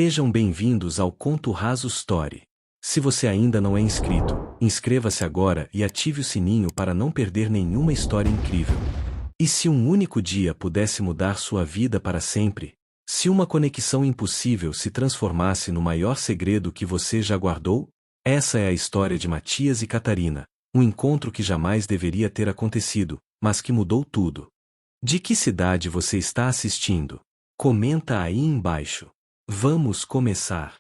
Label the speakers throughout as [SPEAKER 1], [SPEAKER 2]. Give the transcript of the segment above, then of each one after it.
[SPEAKER 1] Sejam bem-vindos ao Conto Raso Story. Se você ainda não é inscrito, inscreva-se agora e ative o sininho para não perder nenhuma história incrível. E se um único dia pudesse mudar sua vida para sempre? Se uma conexão impossível se transformasse no maior segredo que você já guardou? Essa é a história de Matias e Catarina, um encontro que jamais deveria ter acontecido, mas que mudou tudo. De que cidade você está assistindo? Comenta aí embaixo. Vamos começar.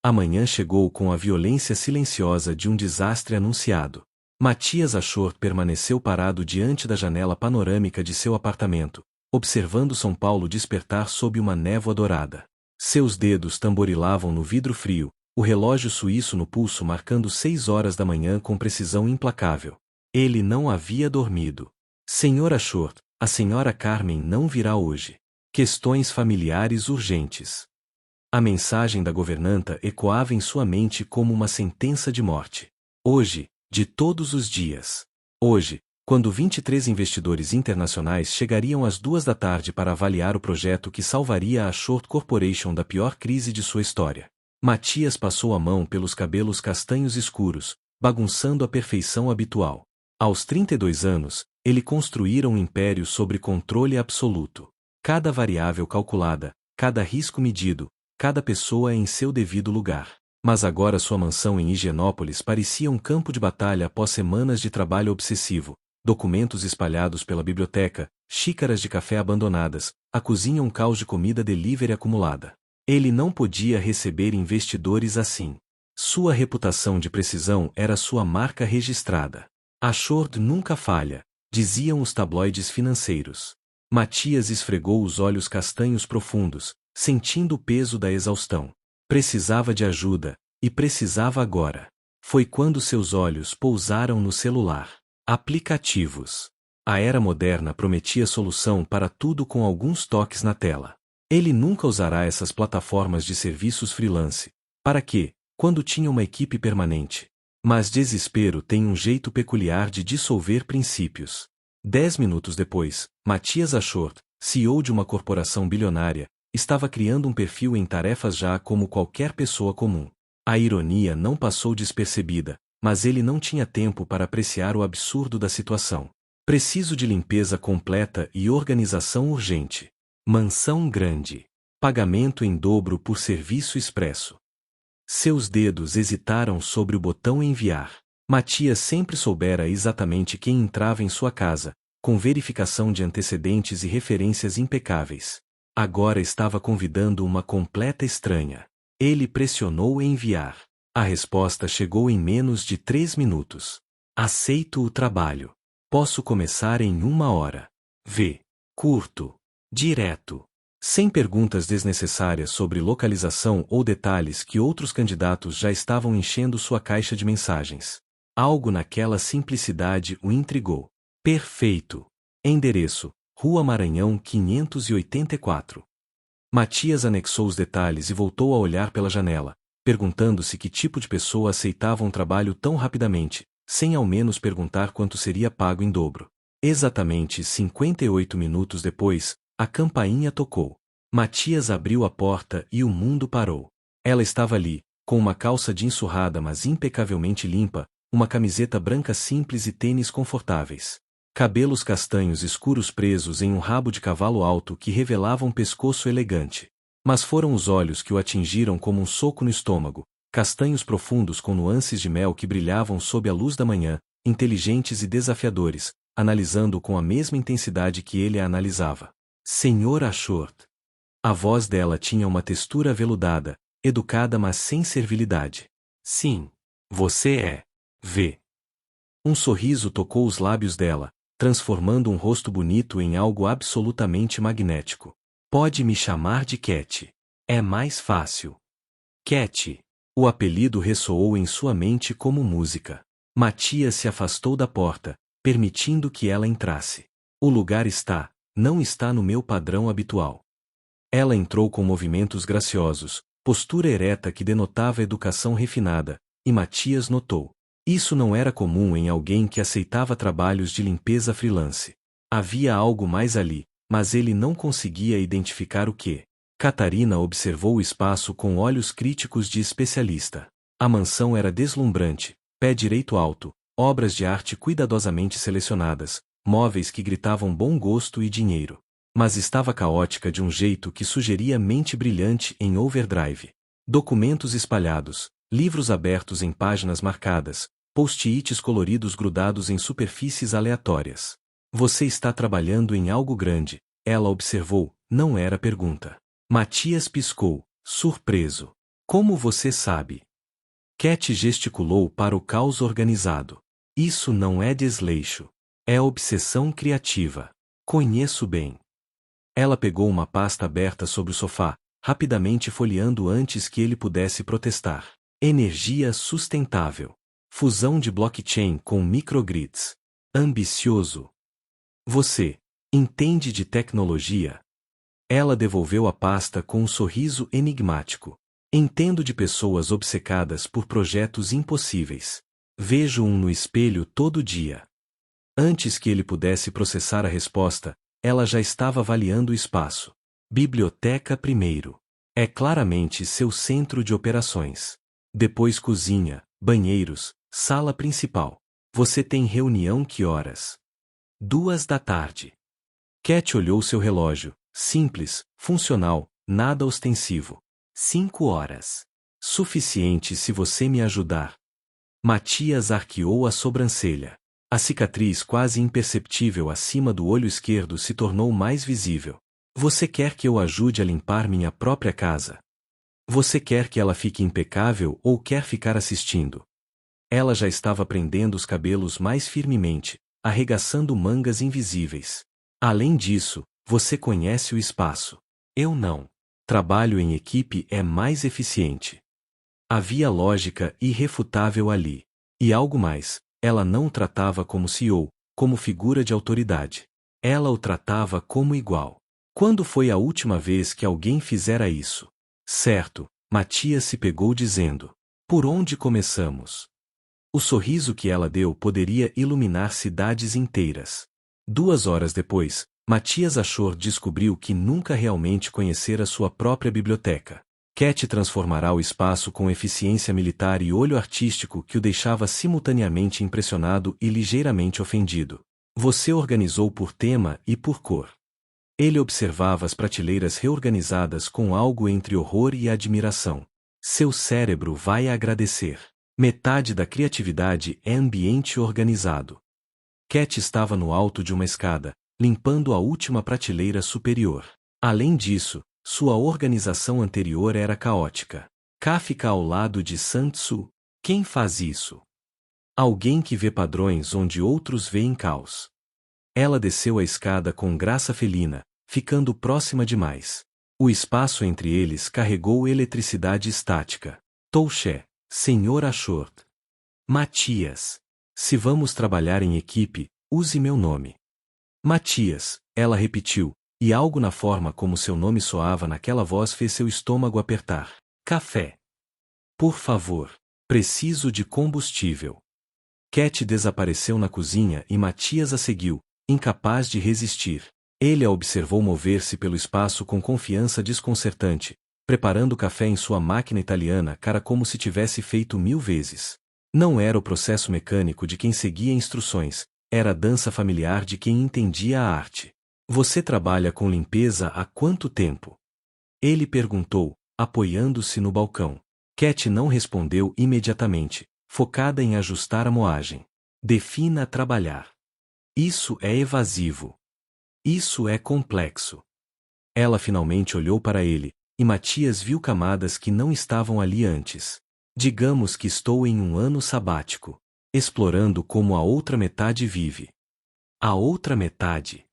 [SPEAKER 1] Amanhã chegou com a violência silenciosa de um desastre anunciado. Matias Ashworth permaneceu parado diante da janela panorâmica de seu apartamento, observando São Paulo despertar sob uma névoa dourada. Seus dedos tamborilavam no vidro frio, o relógio suíço no pulso marcando 6 horas da manhã com precisão implacável. Ele não havia dormido. Senhor Ashworth, a senhora Carmen não virá hoje. Questões familiares urgentes. A mensagem da governanta ecoava em sua mente como uma sentença de morte. Hoje, de todos os dias. Hoje, quando 23 investidores internacionais chegariam às 2 da tarde para avaliar o projeto que salvaria a Ashworth Corporation da pior crise de sua história. Matias passou a mão pelos cabelos castanhos escuros, bagunçando a perfeição habitual. Aos 32 anos, ele construíra um império sob controle absoluto. Cada variável calculada, cada risco medido, cada pessoa em seu devido lugar. Mas agora sua mansão em Higienópolis parecia um campo de batalha após semanas de trabalho obsessivo, documentos espalhados pela biblioteca, xícaras de café abandonadas, a cozinha um caos de comida delivery acumulada. Ele não podia receber investidores assim. Sua reputação de precisão era sua marca registrada. Ashworth nunca falha, diziam os tabloides financeiros. Matias esfregou os olhos castanhos profundos, sentindo o peso da exaustão. Precisava de ajuda, e precisava agora. Foi quando seus olhos pousaram no celular. Aplicativos. A era moderna prometia solução para tudo com alguns toques na tela. Ele nunca usará essas plataformas de serviços freelance. Para quê, quando tinha uma equipe permanente? Mas desespero tem um jeito peculiar de dissolver princípios. 10 minutos depois, Matias Ashworth, CEO de uma corporação bilionária, estava criando um perfil em tarefas já como qualquer pessoa comum. A ironia não passou despercebida, mas ele não tinha tempo para apreciar o absurdo da situação. Preciso de limpeza completa e organização urgente. Mansão grande. Pagamento em dobro por serviço expresso. Seus dedos hesitaram sobre o botão enviar. Matias sempre soubera exatamente quem entrava em sua casa, com verificação de antecedentes e referências impecáveis. Agora estava convidando uma completa estranha. Ele pressionou enviar. A resposta chegou em menos de 3 minutos. Aceito o trabalho. Posso começar em 1 hora. V. Curto. Direto. Sem perguntas desnecessárias sobre localização ou detalhes que outros candidatos já estavam enchendo sua caixa de mensagens. Algo naquela simplicidade o intrigou. Perfeito. Endereço: Rua Maranhão 584. Matias anexou os detalhes e voltou a olhar pela janela, perguntando-se que tipo de pessoa aceitava um trabalho tão rapidamente, sem ao menos perguntar quanto seria pago em dobro. Exatamente 58 minutos depois, a campainha tocou. Matias abriu a porta e o mundo parou. Ela estava ali, com uma calça jeans surrada mas impecavelmente limpa, uma camiseta branca simples e tênis confortáveis. Cabelos castanhos escuros presos em um rabo de cavalo alto que revelava um pescoço elegante. Mas foram os olhos que o atingiram como um soco no estômago, castanhos profundos com nuances de mel que brilhavam sob a luz da manhã, inteligentes e desafiadores, analisando-o com a mesma intensidade que ele a analisava. Senhor Ashworth. A voz dela tinha uma textura aveludada, educada mas sem servilidade. Sim. Você é. V. Um sorriso tocou os lábios dela, transformando um rosto bonito em algo absolutamente magnético. Pode me chamar de Cat. É mais fácil. Cat. O apelido ressoou em sua mente como música. Matias se afastou da porta, permitindo que ela entrasse. O lugar não está no meu padrão habitual. Ela entrou com movimentos graciosos, postura ereta que denotava educação refinada, e Matias notou. Isso não era comum em alguém que aceitava trabalhos de limpeza freelance. Havia algo mais ali, mas ele não conseguia identificar o que. Catarina observou o espaço com olhos críticos de especialista. A mansão era deslumbrante, pé direito alto, obras de arte cuidadosamente selecionadas, móveis que gritavam bom gosto e dinheiro. Mas estava caótica de um jeito que sugeria mente brilhante em overdrive. Documentos espalhados, livros abertos em páginas marcadas, post-its coloridos grudados em superfícies aleatórias. Você está trabalhando em algo grande, ela observou, não era pergunta. Matias piscou, surpreso. Como você sabe? Cat gesticulou para o caos organizado. Isso não é desleixo. É obsessão criativa. Conheço bem. Ela pegou uma pasta aberta sobre o sofá, rapidamente folheando antes que ele pudesse protestar. Energia sustentável. Fusão de blockchain com microgrids. Ambicioso. Você entende de tecnologia? Ela devolveu a pasta com um sorriso enigmático. Entendo de pessoas obcecadas por projetos impossíveis. Vejo um no espelho todo dia. Antes que ele pudesse processar a resposta, ela já estava avaliando o espaço. Biblioteca primeiro. É claramente seu centro de operações. Depois cozinha, banheiros, sala principal. Você tem reunião que horas? 2 da tarde. Cat olhou seu relógio. Simples, funcional, nada ostensivo. 5 horas. Suficiente se você me ajudar. Matias arqueou a sobrancelha. A cicatriz quase imperceptível acima do olho esquerdo se tornou mais visível. Você quer que eu ajude a limpar minha própria casa? Você quer que ela fique impecável ou quer ficar assistindo? Ela já estava prendendo os cabelos mais firmemente, arregaçando mangas invisíveis. Além disso, você conhece o espaço. Eu não. Trabalho em equipe é mais eficiente. Havia lógica irrefutável ali. E algo mais, ela não o tratava como CEO, como figura de autoridade. Ela o tratava como igual. Quando foi a última vez que alguém fizera isso? Certo, Matias se pegou dizendo. Por onde começamos? O sorriso que ela deu poderia iluminar cidades inteiras. 2 horas depois, Matias Achor descobriu que nunca realmente conhecera sua própria biblioteca. Cat transformará o espaço com eficiência militar e olho artístico que o deixava simultaneamente impressionado e ligeiramente ofendido. Você organizou por tema e por cor. Ele observava as prateleiras reorganizadas com algo entre horror e admiração. Seu cérebro vai agradecer. Metade da criatividade é ambiente organizado. Cat estava no alto de uma escada, limpando a última prateleira superior. Além disso, sua organização anterior era caótica. Cá fica ao lado de Santsu. Quem faz isso? Alguém que vê padrões onde outros veem caos. Ela desceu a escada com graça felina, ficando próxima demais. O espaço entre eles carregou eletricidade estática. Touché, Sr. Achor. Matias. Se vamos trabalhar em equipe, use meu nome. Matias, ela repetiu, e algo na forma como seu nome soava naquela voz fez seu estômago apertar. Café. Por favor. Preciso de combustível. Cat desapareceu na cozinha e Matias a seguiu, incapaz de resistir. Ele a observou mover-se pelo espaço com confiança desconcertante, preparando café em sua máquina italiana cara como se tivesse feito 1000 vezes. Não era o processo mecânico de quem seguia instruções, era a dança familiar de quem entendia a arte. Você trabalha com limpeza há quanto tempo? Ele perguntou, apoiando-se no balcão. Cat não respondeu imediatamente, focada em ajustar a moagem. Defina trabalhar. Isso é evasivo. Isso é complexo. Ela finalmente olhou para ele, e Matias viu camadas que não estavam ali antes. Digamos que estou em um ano sabático, explorando como a outra metade vive. A outra metade?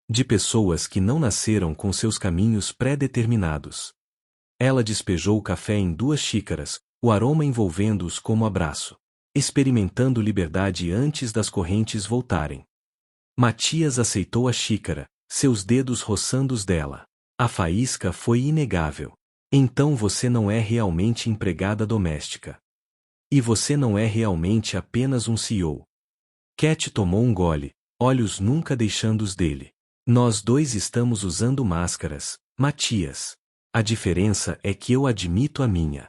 [SPEAKER 1] De pessoas que não nasceram com seus caminhos pré-determinados. Ela despejou o café em 2 xícaras, o aroma envolvendo-os como abraço. Experimentando liberdade antes das correntes voltarem. Matias aceitou a xícara, seus dedos roçando os dela. A faísca foi inegável. Então você não é realmente empregada doméstica. E você não é realmente apenas um CEO. Cat tomou um gole, olhos nunca deixando os dele. Nós dois estamos usando máscaras, Matias. A diferença é que eu admito a minha.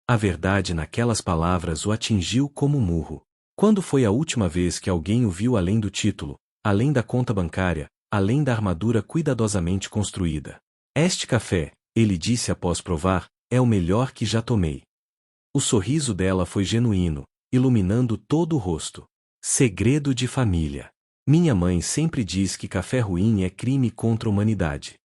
[SPEAKER 1] A verdade naquelas palavras o atingiu como um murro. Quando foi a última vez que alguém o viu além do título, além da conta bancária, além da armadura cuidadosamente construída? Este café, ele disse após provar, é o melhor que já tomei. O sorriso dela foi genuíno, iluminando todo o rosto. Segredo de família. Minha mãe sempre diz que café ruim é crime contra a humanidade.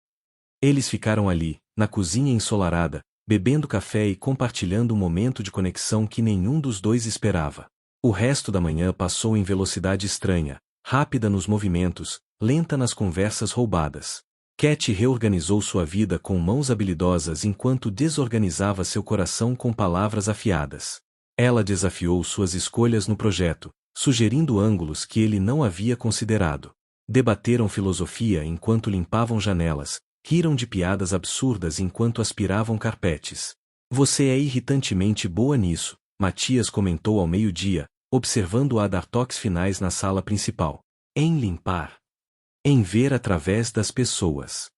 [SPEAKER 1] Eles ficaram ali, na cozinha ensolarada, bebendo café e compartilhando um momento de conexão que nenhum dos dois esperava. O resto da manhã passou em velocidade estranha, rápida nos movimentos, lenta nas conversas roubadas. Cat reorganizou sua vida com mãos habilidosas enquanto desorganizava seu coração com palavras afiadas. Ela desafiou suas escolhas no projeto, sugerindo ângulos que ele não havia considerado. Debateram filosofia enquanto limpavam janelas, riram de piadas absurdas enquanto aspiravam carpetes. Você é irritantemente boa nisso, Matias comentou ao meio-dia, observando-a dar toques finais na sala principal. Em limpar. Em ver através das pessoas.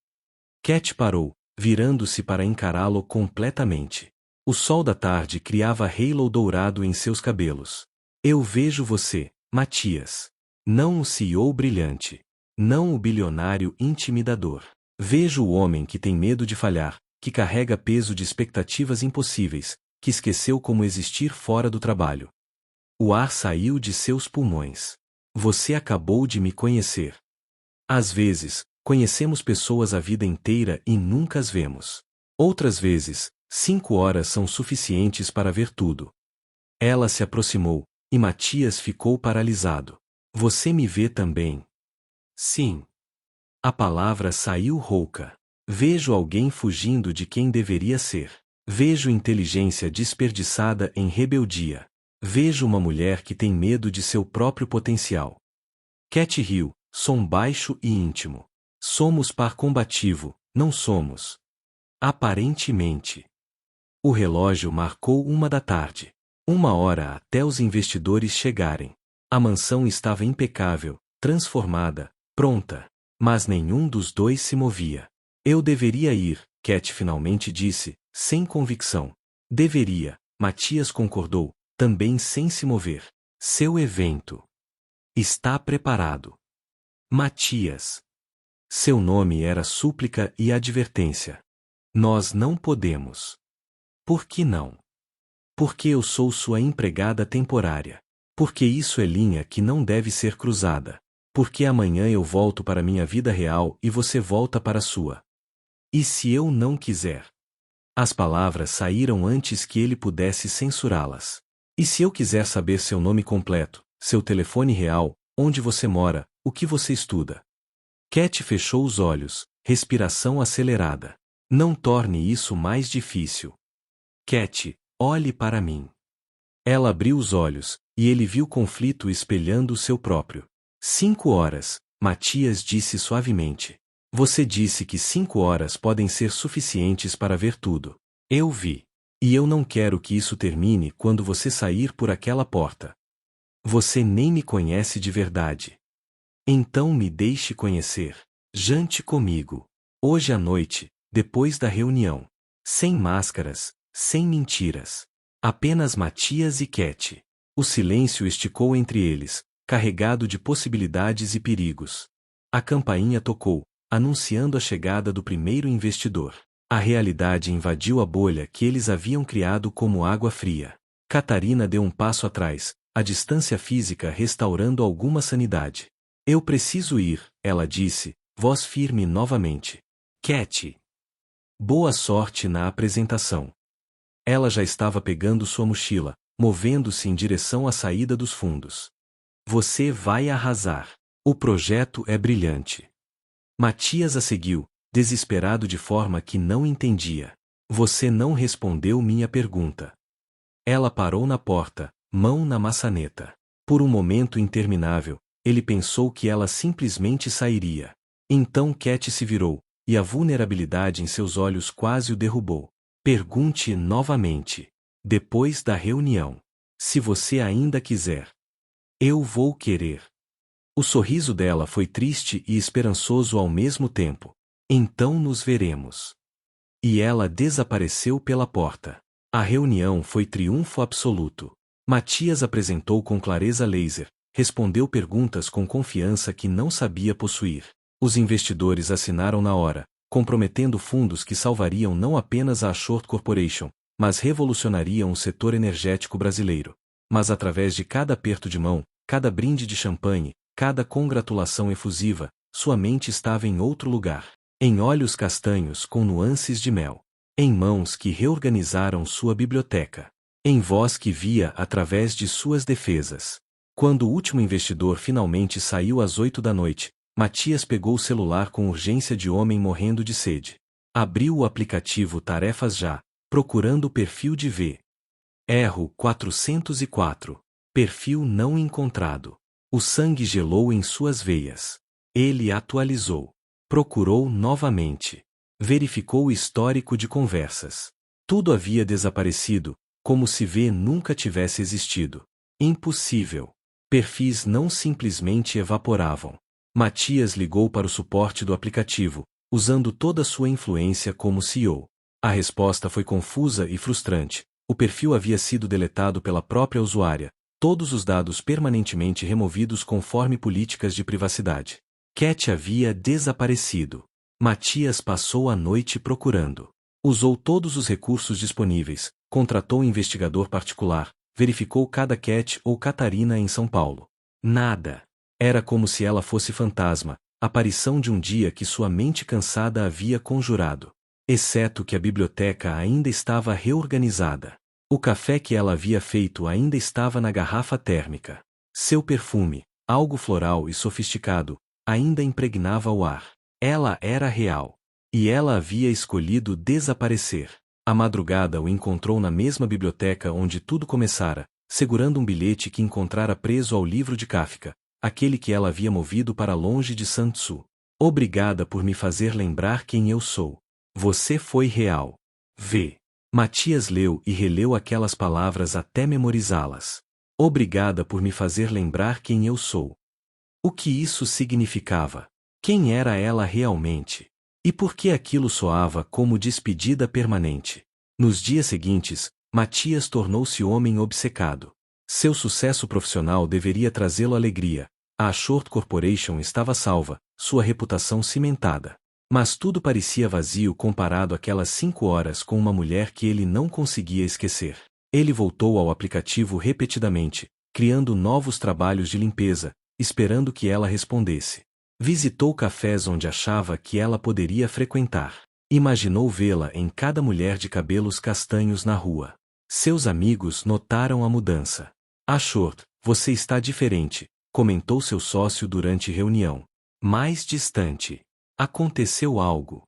[SPEAKER 1] Cat parou, virando-se para encará-lo completamente. O sol da tarde criava halo dourado em seus cabelos. Eu vejo você, Matias. Não o CEO brilhante. Não o bilionário intimidador. Vejo o homem que tem medo de falhar, que carrega peso de expectativas impossíveis, que esqueceu como existir fora do trabalho. O ar saiu de seus pulmões. Você acabou de me conhecer. Às vezes, conhecemos pessoas a vida inteira e nunca as vemos. Outras vezes, 5 horas são suficientes para ver tudo. Ela se aproximou, e Matias ficou paralisado. Você me vê também? Sim. A palavra saiu rouca. Vejo alguém fugindo de quem deveria ser. Vejo inteligência desperdiçada em rebeldia. Vejo uma mulher que tem medo de seu próprio potencial. Cat riu, som baixo e íntimo. Somos par combativo, não somos. Aparentemente. O relógio marcou 1 da tarde. 1 hora até os investidores chegarem. A mansão estava impecável, transformada, pronta. Mas nenhum dos dois se movia. Eu deveria ir, Cat finalmente disse, sem convicção. Deveria, Matias concordou, também sem se mover. Seu evento está preparado. Matias. Seu nome era súplica e advertência. Nós não podemos. Por que não? Porque eu sou sua empregada temporária. Porque isso é linha que não deve ser cruzada. Porque amanhã eu volto para minha vida real e você volta para a sua. E se eu não quiser? As palavras saíram antes que ele pudesse censurá-las. E se eu quiser saber seu nome completo, seu telefone real, onde você mora, o que você estuda? Cat fechou os olhos, respiração acelerada. Não torne isso mais difícil. Cat, olhe para mim. Ela abriu os olhos, e ele viu conflito espelhando o seu próprio. 5 horas, Matias disse suavemente. Você disse que 5 horas podem ser suficientes para ver tudo. Eu vi. E eu não quero que isso termine quando você sair por aquela porta. Você nem me conhece de verdade. Então me deixe conhecer. Jante comigo. Hoje à noite, depois da reunião. Sem máscaras, sem mentiras. Apenas Matias e Cat. O silêncio esticou entre eles, carregado de possibilidades e perigos. A campainha tocou, anunciando a chegada do primeiro investidor. A realidade invadiu a bolha que eles haviam criado como água fria. Catarina deu um passo atrás, a distância física restaurando alguma sanidade. Eu preciso ir, ela disse, voz firme novamente. Cat. Boa sorte na apresentação. Ela já estava pegando sua mochila, movendo-se em direção à saída dos fundos. Você vai arrasar. O projeto é brilhante. Matias a seguiu, desesperado de forma que não entendia. Você não respondeu minha pergunta. Ela parou na porta, mão na maçaneta. Por um momento interminável, ele pensou que ela simplesmente sairia. Então Cat se virou, e a vulnerabilidade em seus olhos quase o derrubou. Pergunte novamente. Depois da reunião. Se você ainda quiser. Eu vou querer. O sorriso dela foi triste e esperançoso ao mesmo tempo. Então nos veremos. E ela desapareceu pela porta. A reunião foi triunfo absoluto. Matias apresentou com clareza laser, respondeu perguntas com confiança que não sabia possuir. Os investidores assinaram na hora, comprometendo fundos que salvariam não apenas a Ashore Corporation, mas revolucionariam o setor energético brasileiro. Mas através de cada aperto de mão, cada brinde de champanhe, cada congratulação efusiva, sua mente estava em outro lugar. Em olhos castanhos com nuances de mel. Em mãos que reorganizaram sua biblioteca. Em voz que via através de suas defesas. Quando o último investidor finalmente saiu às 8 da noite, Matias pegou o celular com urgência de homem morrendo de sede. Abriu o aplicativo Tarefas Já, procurando o perfil de V. Erro 404. Perfil não encontrado. O sangue gelou em suas veias. Ele atualizou. Procurou novamente. Verificou o histórico de conversas. Tudo havia desaparecido, como se V nunca tivesse existido. Impossível. Perfis não simplesmente evaporavam. Matias ligou para o suporte do aplicativo, usando toda sua influência como CEO. A resposta foi confusa e frustrante. O perfil havia sido deletado pela própria usuária, todos os dados permanentemente removidos conforme políticas de privacidade. Cat havia desaparecido. Matias passou a noite procurando. Usou todos os recursos disponíveis, contratou um investigador particular, verificou cada Cat ou Catarina em São Paulo. Nada. Era como se ela fosse fantasma, aparição de um dia que sua mente cansada havia conjurado. Exceto que a biblioteca ainda estava reorganizada. O café que ela havia feito ainda estava na garrafa térmica. Seu perfume, algo floral e sofisticado, ainda impregnava o ar. Ela era real. E ela havia escolhido desaparecer. À madrugada o encontrou na mesma biblioteca onde tudo começara, segurando um bilhete que encontrara preso ao livro de Kafka, aquele que ela havia movido para longe de Sansu. Obrigada por me fazer lembrar quem eu sou. Você foi real. V. Matias leu e releu aquelas palavras até memorizá-las. Obrigada por me fazer lembrar quem eu sou. O que isso significava? Quem era ela realmente? E por que aquilo soava como despedida permanente? Nos dias seguintes, Matias tornou-se homem obcecado. Seu sucesso profissional deveria trazê-lo alegria. A Ashore Corporation estava salva, sua reputação cimentada. Mas tudo parecia vazio comparado àquelas 5 horas com uma mulher que ele não conseguia esquecer. Ele voltou ao aplicativo repetidamente, criando novos trabalhos de limpeza, esperando que ela respondesse. Visitou cafés onde achava que ela poderia frequentar. Imaginou vê-la em cada mulher de cabelos castanhos na rua. Seus amigos notaram a mudança. Ashore, você está diferente, comentou seu sócio durante reunião. Mais distante. Aconteceu algo.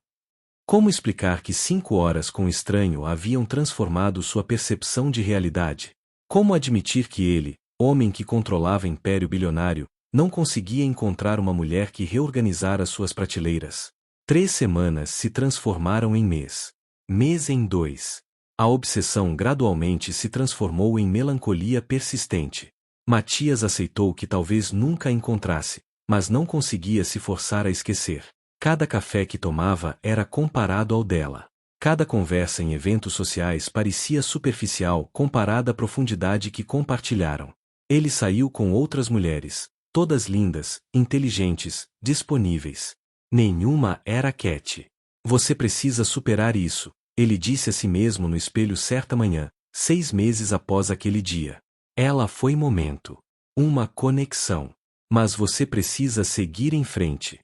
[SPEAKER 1] Como explicar que 5 horas com o estranho haviam transformado sua percepção de realidade? Como admitir que ele, homem que controlava império bilionário, não conseguia encontrar uma mulher que reorganizara suas prateleiras? 3 semanas se transformaram em mês. Mês em 2. A obsessão gradualmente se transformou em melancolia persistente. Matias aceitou que talvez nunca a encontrasse, mas não conseguia se forçar a esquecer. Cada café que tomava era comparado ao dela. Cada conversa em eventos sociais parecia superficial comparada à profundidade que compartilharam. Ele saiu com outras mulheres, todas lindas, inteligentes, disponíveis. Nenhuma era Cat. Você precisa superar isso, ele disse a si mesmo no espelho certa manhã, 6 meses após aquele dia. Ela foi momento. Uma conexão. Mas você precisa seguir em frente.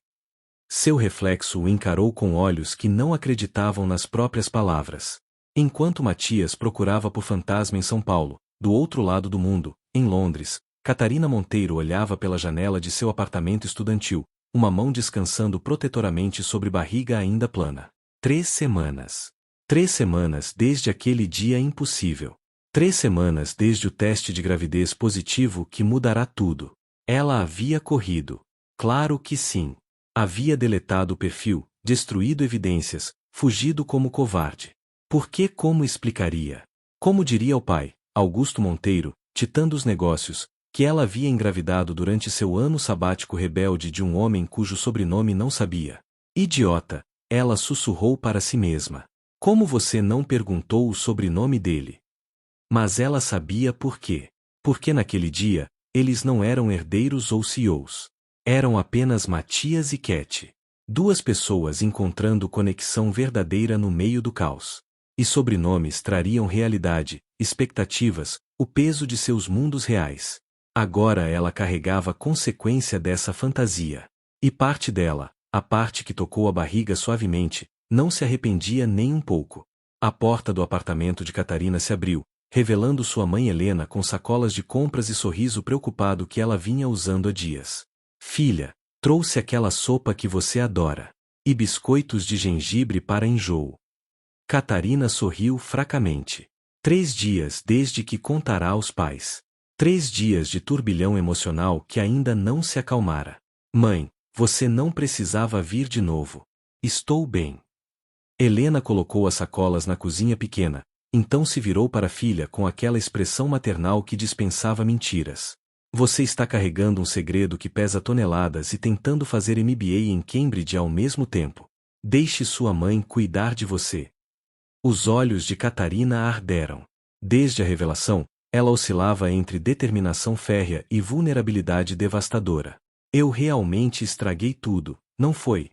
[SPEAKER 1] Seu reflexo o encarou com olhos que não acreditavam nas próprias palavras. Enquanto Matias procurava por fantasma em São Paulo, do outro lado do mundo, em Londres, Catarina Monteiro olhava pela janela de seu apartamento estudantil, uma mão descansando protetoramente sobre barriga ainda plana. 3 semanas. 3 semanas desde aquele dia impossível. 3 semanas desde o teste de gravidez positivo que mudará tudo. Ela havia corrido. Claro que sim. Havia deletado o perfil, destruído evidências, fugido como covarde. Por que? Como explicaria? Como diria ao pai, Augusto Monteiro, titã dos negócios, que ela havia engravidado durante seu ano sabático rebelde de um homem cujo sobrenome não sabia? Idiota, ela sussurrou para si mesma. Como você não perguntou o sobrenome dele? Mas ela sabia por quê. Porque naquele dia, eles não eram herdeiros ou CEOs. Eram apenas Matias e Cat. Duas pessoas encontrando conexão verdadeira no meio do caos. E sobrenomes trariam realidade, expectativas, o peso de seus mundos reais. Agora ela carregava a consequência dessa fantasia. E parte dela, a parte que tocou a barriga suavemente, não se arrependia nem um pouco. A porta do apartamento de Catarina se abriu, revelando sua mãe Helena com sacolas de compras e sorriso preocupado que ela vinha usando há dias. Filha, trouxe aquela sopa que você adora. E biscoitos de gengibre para enjoo. Catarina sorriu fracamente. 3 dias desde que contará aos pais. 3 dias de turbilhão emocional que ainda não se acalmara. Mãe, você não precisava vir de novo. Estou bem. Helena colocou as sacolas na cozinha pequena, então se virou para a filha com aquela expressão maternal que dispensava mentiras. Você está carregando um segredo que pesa toneladas e tentando fazer MBA em Cambridge ao mesmo tempo. Deixe sua mãe cuidar de você. Os olhos de Catarina arderam. Desde a revelação, ela oscilava entre determinação férrea e vulnerabilidade devastadora. Eu realmente estraguei tudo, não foi?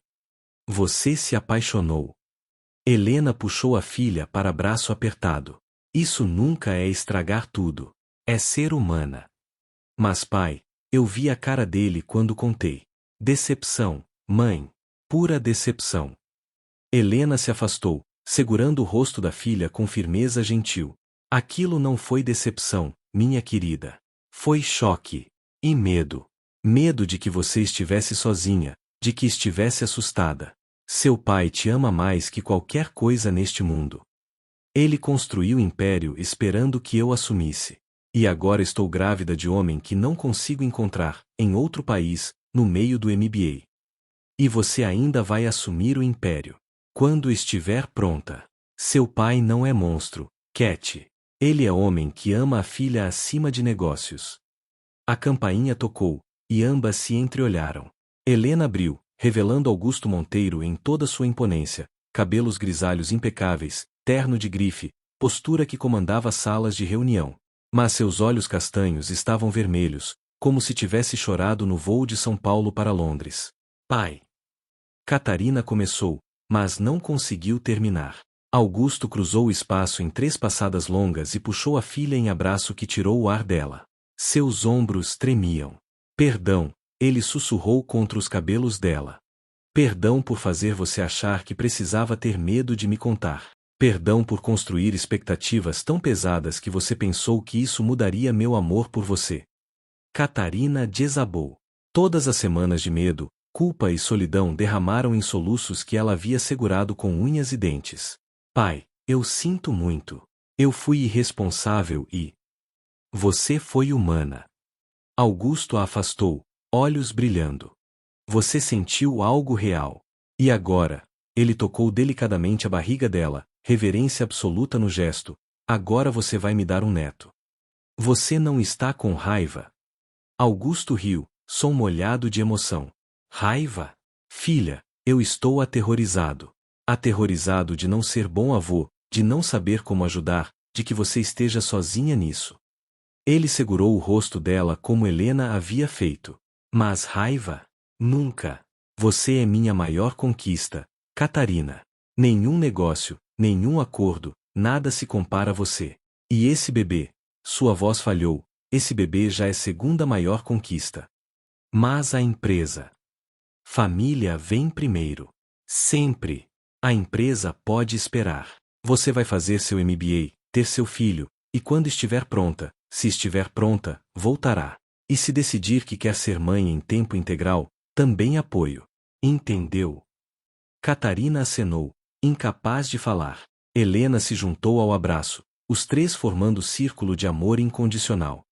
[SPEAKER 1] Você se apaixonou. Helena puxou a filha para braço apertado. Isso nunca é estragar tudo. É ser humana. Mas pai, eu vi a cara dele quando contei. Decepção, mãe. Pura decepção. Helena se afastou, segurando o rosto da filha com firmeza gentil. Aquilo não foi decepção, minha querida. Foi choque. E medo. Medo de que você estivesse sozinha, de que estivesse assustada. Seu pai te ama mais que qualquer coisa neste mundo. Ele construiu o império esperando que eu assumisse. E agora estou grávida de homem que não consigo encontrar, em outro país, no meio do MBA. E você ainda vai assumir o império. Quando estiver pronta. Seu pai não é monstro, Cat. Ele é homem que ama a filha acima de negócios. A campainha tocou, e ambas se entreolharam. Helena abriu, revelando Augusto Monteiro em toda sua imponência, cabelos grisalhos impecáveis, terno de grife, postura que comandava salas de reunião. Mas seus olhos castanhos estavam vermelhos, como se tivesse chorado no voo de São Paulo para Londres. Pai. Catarina começou, mas não conseguiu terminar. Augusto cruzou o espaço em 3 passadas longas e puxou a filha em abraço que tirou o ar dela. Seus ombros tremiam. Perdão, ele sussurrou contra os cabelos dela. Perdão por fazer você achar que precisava ter medo de me contar. Perdão por construir expectativas tão pesadas que você pensou que isso mudaria meu amor por você. Catarina desabou. Todas as semanas de medo, culpa e solidão derramaram em soluços que ela havia segurado com unhas e dentes. Pai, eu sinto muito. Eu fui irresponsável e... Você foi humana. Augusto a afastou, olhos brilhando. Você sentiu algo real. E agora? Ele tocou delicadamente a barriga dela, reverência absoluta no gesto. Agora você vai me dar um neto. Você não está com raiva? Augusto riu, som molhado de emoção. Raiva? Filha, eu estou aterrorizado. Aterrorizado de não ser bom avô, de não saber como ajudar, de que você esteja sozinha nisso. Ele segurou o rosto dela como Helena havia feito. Mas raiva? Nunca. Você é minha maior conquista, Catarina. Nenhum negócio, nenhum acordo, nada se compara a você. E esse bebê? Sua voz falhou, esse bebê já é segunda maior conquista. Mas a empresa. Família vem primeiro. Sempre. A empresa pode esperar. Você vai fazer seu MBA, ter seu filho, e quando estiver pronta, se estiver pronta, voltará. E se decidir que quer ser mãe em tempo integral, também apoio. Entendeu? Catarina acenou, incapaz de falar. Helena se juntou ao abraço, os 3 formando círculo de amor incondicional.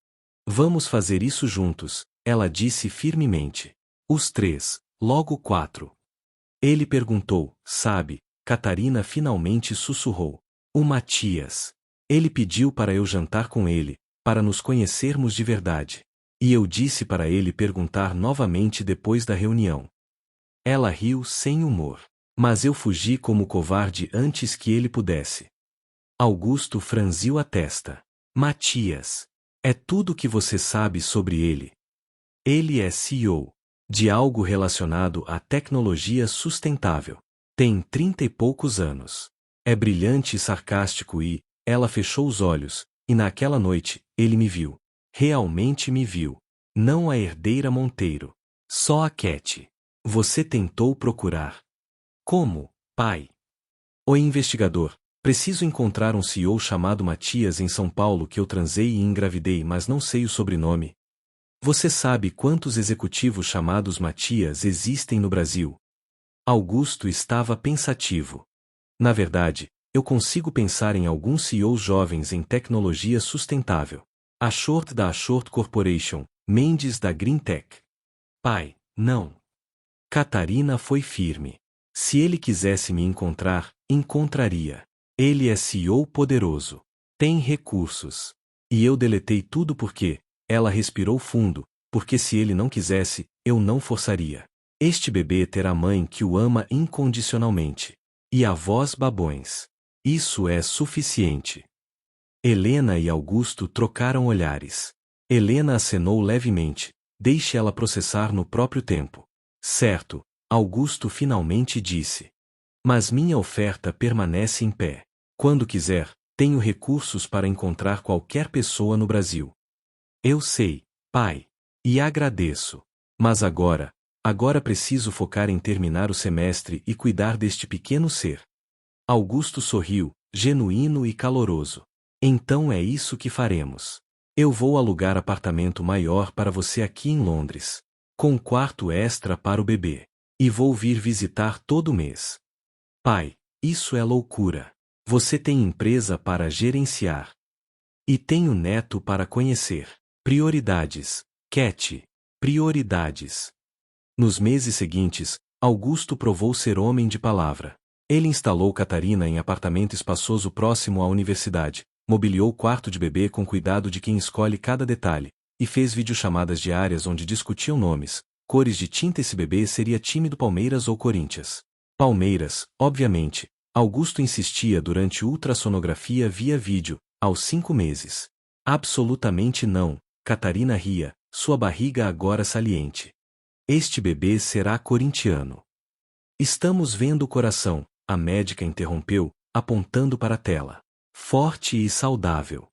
[SPEAKER 1] Vamos fazer isso juntos, ela disse firmemente. Os 3, logo 4. Ele perguntou, sabe, Catarina finalmente sussurrou. O Matias. Ele pediu para eu jantar com ele, para nos conhecermos de verdade. E eu disse para ele perguntar novamente depois da reunião. Ela riu sem humor. Mas eu fugi como covarde antes que ele pudesse. Augusto franziu a testa. Matias. É tudo o que você sabe sobre ele. Ele é CEO de algo relacionado à tecnologia sustentável. Tem 30 e poucos anos. É brilhante e sarcástico e, ela fechou os olhos, e naquela noite, ele me viu. Realmente me viu. Não a herdeira Monteiro. Só a Cat. Você tentou procurar. Como, pai? O investigador. Preciso encontrar um CEO chamado Matias em São Paulo que eu transei e engravidei, mas não sei o sobrenome. Você sabe quantos executivos chamados Matias existem no Brasil? Augusto estava pensativo. Na verdade, eu consigo pensar em alguns CEOs jovens em tecnologia sustentável. Ashort da Ashort Corporation, Mendes da Greentech. Pai, não. Catarina foi firme. Se ele quisesse me encontrar, encontraria. Ele é CEO poderoso. Tem recursos. E eu deletei tudo porque, ela respirou fundo, porque se ele não quisesse, eu não forçaria. Este bebê terá mãe que o ama incondicionalmente. E avós babões. Isso é suficiente. Helena e Augusto trocaram olhares. Helena acenou levemente. Deixe ela processar no próprio tempo. Certo, Augusto finalmente disse. Mas minha oferta permanece em pé. Quando quiser, tenho recursos para encontrar qualquer pessoa no Brasil. Eu sei, pai. E agradeço. Mas agora preciso focar em terminar o semestre e cuidar deste pequeno ser. Augusto sorriu, genuíno e caloroso. Então é isso que faremos. Eu vou alugar apartamento maior para você aqui em Londres. Com quarto extra para o bebê. E vou vir visitar todo mês. Pai, isso é loucura. Você tem empresa para gerenciar. E tenho neto para conhecer. Prioridades, Cat. Prioridades. Nos meses seguintes, Augusto provou ser homem de palavra. Ele instalou Catarina em apartamento espaçoso próximo à universidade, mobiliou o quarto de bebê com cuidado de quem escolhe cada detalhe, e fez videochamadas diárias onde discutiam nomes, cores de tinta. Esse bebê seria time do Palmeiras ou Corinthians. Palmeiras, obviamente. Augusto insistia durante ultrassonografia via vídeo, aos 5 meses. Absolutamente não, Catarina ria, sua barriga agora saliente. Este bebê será corintiano. Estamos vendo o coração, a médica interrompeu, apontando para a tela. Forte e saudável.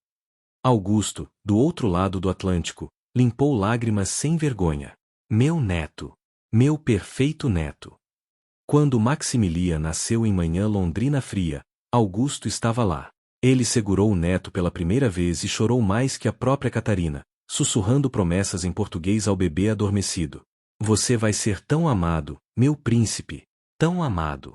[SPEAKER 1] Augusto, do outro lado do Atlântico, limpou lágrimas sem vergonha. Meu neto. Meu perfeito neto. Quando Maximilian nasceu em manhã londrina fria, Augusto estava lá. Ele segurou o neto pela primeira vez e chorou mais que a própria Catarina, sussurrando promessas em português ao bebê adormecido. Você vai ser tão amado, meu príncipe, tão amado.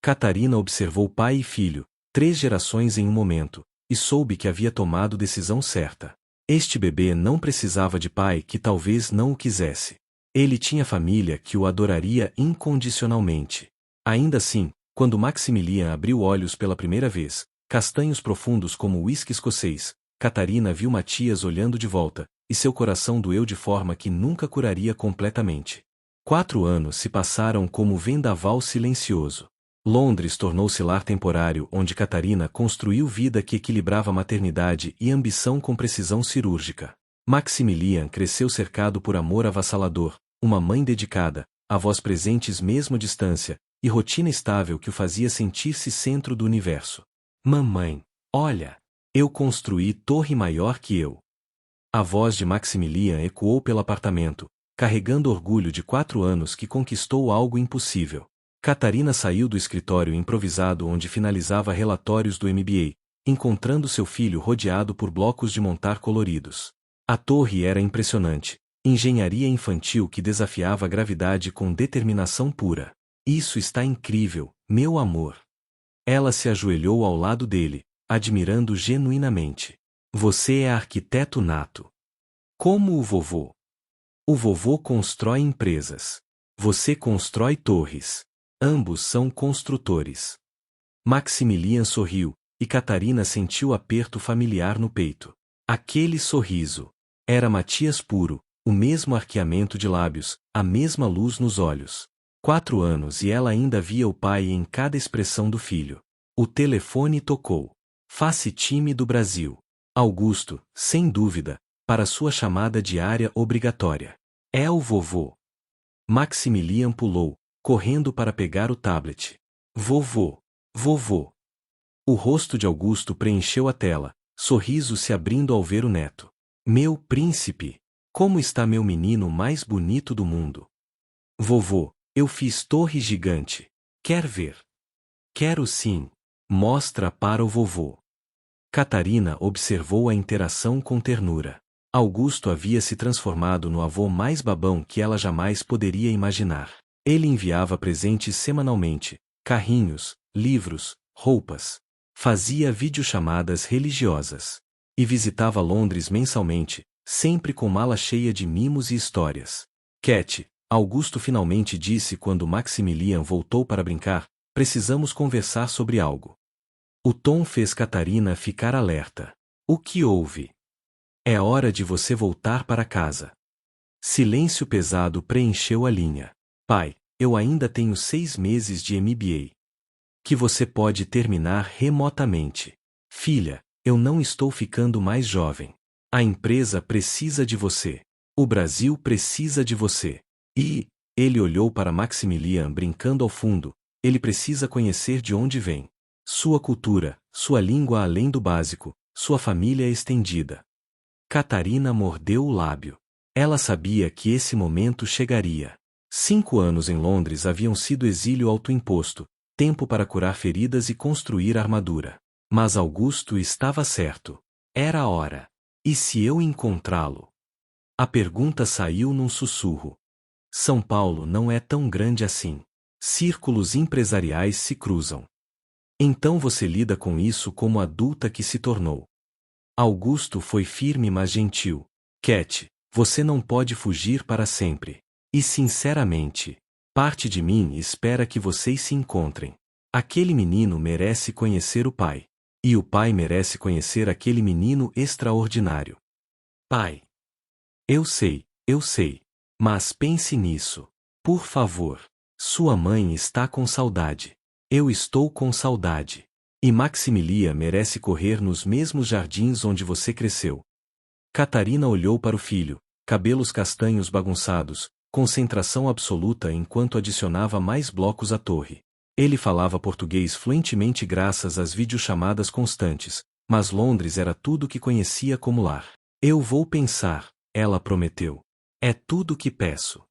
[SPEAKER 1] Catarina observou pai e filho, 3 gerações em um momento, e soube que havia tomado decisão certa. Este bebê não precisava de pai que talvez não o quisesse. Ele tinha família que o adoraria incondicionalmente. Ainda assim, quando Maximilian abriu olhos pela primeira vez, castanhos profundos como uísque escocês, Catarina viu Matias olhando de volta, e seu coração doeu de forma que nunca curaria completamente. 4 anos se passaram como vendaval silencioso. Londres tornou-se lar temporário onde Catarina construiu vida que equilibrava maternidade e ambição com precisão cirúrgica. Maximilian cresceu cercado por amor avassalador, uma mãe dedicada, avós presentes mesmo à distância, e rotina estável que o fazia sentir-se centro do universo. Mamãe, olha, eu construí torre maior que eu. A voz de Maximilian ecoou pelo apartamento, carregando orgulho de 4 anos que conquistou algo impossível. Catarina saiu do escritório improvisado onde finalizava relatórios do MBA, encontrando seu filho rodeado por blocos de montar coloridos. A torre era impressionante, engenharia infantil que desafiava a gravidade com determinação pura. Isso está incrível, meu amor. Ela se ajoelhou ao lado dele, admirando genuinamente. Você é arquiteto nato. Como o vovô. O vovô constrói empresas. Você constrói torres. Ambos são construtores. Maximilian sorriu, e Catarina sentiu aperto familiar no peito. Aquele sorriso. Era Matias puro, o mesmo arqueamento de lábios, a mesma luz nos olhos. 4 anos e ela ainda via o pai em cada expressão do filho. O telefone tocou. Face time do Brasil. Augusto, sem dúvida, para sua chamada diária obrigatória. É o vovô. Maximilian pulou, correndo para pegar o tablet. Vovô. Vovô. O rosto de Augusto preencheu a tela, sorriso se abrindo ao ver o neto. Meu príncipe! Como está meu menino mais bonito do mundo? Vovô, eu fiz torre gigante. Quer ver? Quero sim. Mostra para o vovô. Catarina observou a interação com ternura. Augusto havia se transformado no avô mais babão que ela jamais poderia imaginar. Ele enviava presentes semanalmente, carrinhos, livros, roupas. Fazia videochamadas religiosas. E visitava Londres mensalmente, sempre com mala cheia de mimos e histórias. Cat, Augusto finalmente disse quando Maximilian voltou para brincar, precisamos conversar sobre algo. O tom fez Catarina ficar alerta. O que houve? É hora de você voltar para casa. Silêncio pesado preencheu a linha. Pai, eu ainda tenho 6 meses de MBA. Que você pode terminar remotamente. Filha, eu não estou ficando mais jovem. A empresa precisa de você. O Brasil precisa de você. E, ele olhou para Maximilian brincando ao fundo, ele precisa conhecer de onde vem. Sua cultura, sua língua além do básico, sua família estendida. Catarina mordeu o lábio. Ela sabia que esse momento chegaria. 5 anos em Londres haviam sido exílio autoimposto, tempo para curar feridas e construir armadura. Mas Augusto estava certo. Era a hora. E se eu encontrá-lo? A pergunta saiu num sussurro. São Paulo não é tão grande assim. Círculos empresariais se cruzam. Então você lida com isso como adulta que se tornou. Augusto foi firme mas gentil. Cat, você não pode fugir para sempre. E sinceramente, parte de mim espera que vocês se encontrem. Aquele menino merece conhecer o pai. E o pai merece conhecer aquele menino extraordinário. Pai. Eu sei. Mas pense nisso. Por favor. Sua mãe está com saudade. Eu estou com saudade. E Maximilian merece correr nos mesmos jardins onde você cresceu. Catarina olhou para o filho, cabelos castanhos bagunçados, concentração absoluta enquanto adicionava mais blocos à torre. Ele falava português fluentemente graças às videochamadas constantes, mas Londres era tudo que conhecia como lar. Eu vou pensar, ela prometeu. É tudo que peço.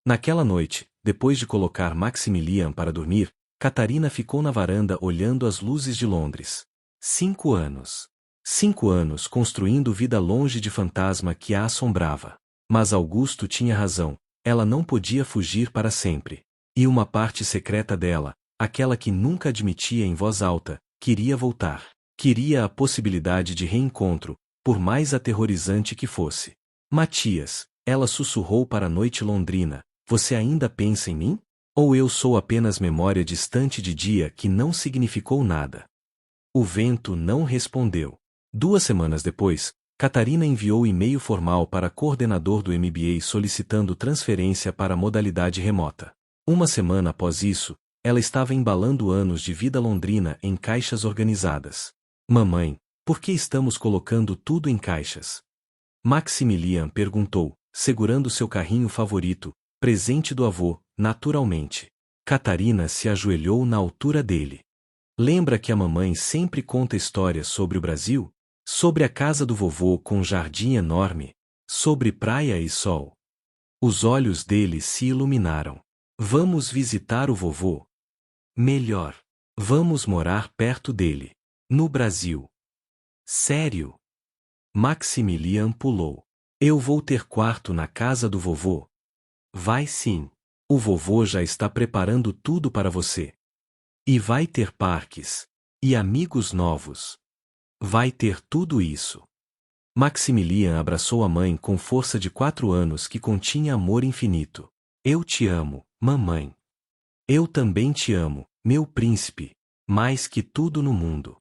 [SPEAKER 1] Naquela noite, depois de colocar Maximilian para dormir, Catarina ficou na varanda olhando as luzes de Londres. 5 anos. 5 anos construindo vida longe de fantasma que a assombrava. Mas Augusto tinha razão, ela não podia fugir para sempre. E uma parte secreta dela, aquela que nunca admitia em voz alta, queria voltar. Queria a possibilidade de reencontro, por mais aterrorizante que fosse. Matias, ela sussurrou para a noite londrina, você ainda pensa em mim? Ou eu sou apenas memória distante de dia que não significou nada? O vento não respondeu. 2 semanas depois, Catarina enviou e-mail formal para coordenador do MBA solicitando transferência para a modalidade remota. 1 semana após isso, ela estava embalando anos de vida londrina em caixas organizadas. Mamãe, por que estamos colocando tudo em caixas? Maximilian perguntou, segurando seu carrinho favorito, presente do avô, naturalmente. Catarina se ajoelhou na altura dele. Lembra que a mamãe sempre conta histórias sobre o Brasil? Sobre a casa do vovô com um jardim enorme? Sobre praia e sol? Os olhos dele se iluminaram. Vamos visitar o vovô? Melhor. Vamos morar perto dele. No Brasil. Sério? Maximilian pulou. Eu vou ter quarto na casa do vovô? Vai sim. O vovô já está preparando tudo para você. E vai ter parques. E amigos novos. Vai ter tudo isso. Maximilian abraçou a mãe com força de 4 anos que continha amor infinito. Eu te amo, mamãe. Eu também te amo, meu príncipe, mais que tudo no mundo.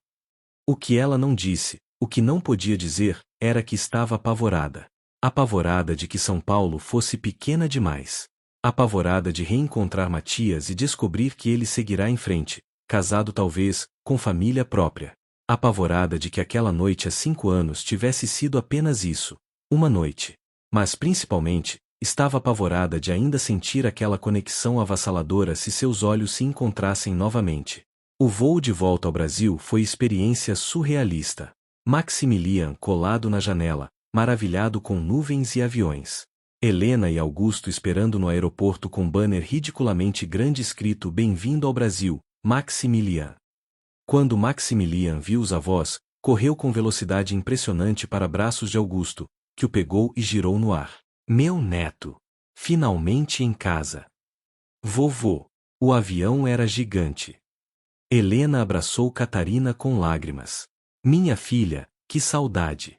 [SPEAKER 1] O que ela não disse, o que não podia dizer, era que estava apavorada. Apavorada de que São Paulo fosse pequena demais. apavorada de reencontrar Matias e descobrir que ele seguirá em frente, casado talvez, com família própria. Apavorada de que aquela noite há 5 anos tivesse sido apenas isso, uma noite. Mas principalmente, estava apavorada de ainda sentir aquela conexão avassaladora se seus olhos se encontrassem novamente. O voo de volta ao Brasil foi experiência surrealista. Maximilian colado na janela, maravilhado com nuvens e aviões. Helena e Augusto esperando no aeroporto com banner ridiculamente grande escrito Bem-vindo ao Brasil, Maximilian. Quando Maximilian viu os avós, correu com velocidade impressionante para braços de Augusto, que o pegou e girou no ar. Meu neto! Finalmente em casa! Vovô! O avião era gigante. Helena abraçou Catarina com lágrimas. Minha filha, que saudade!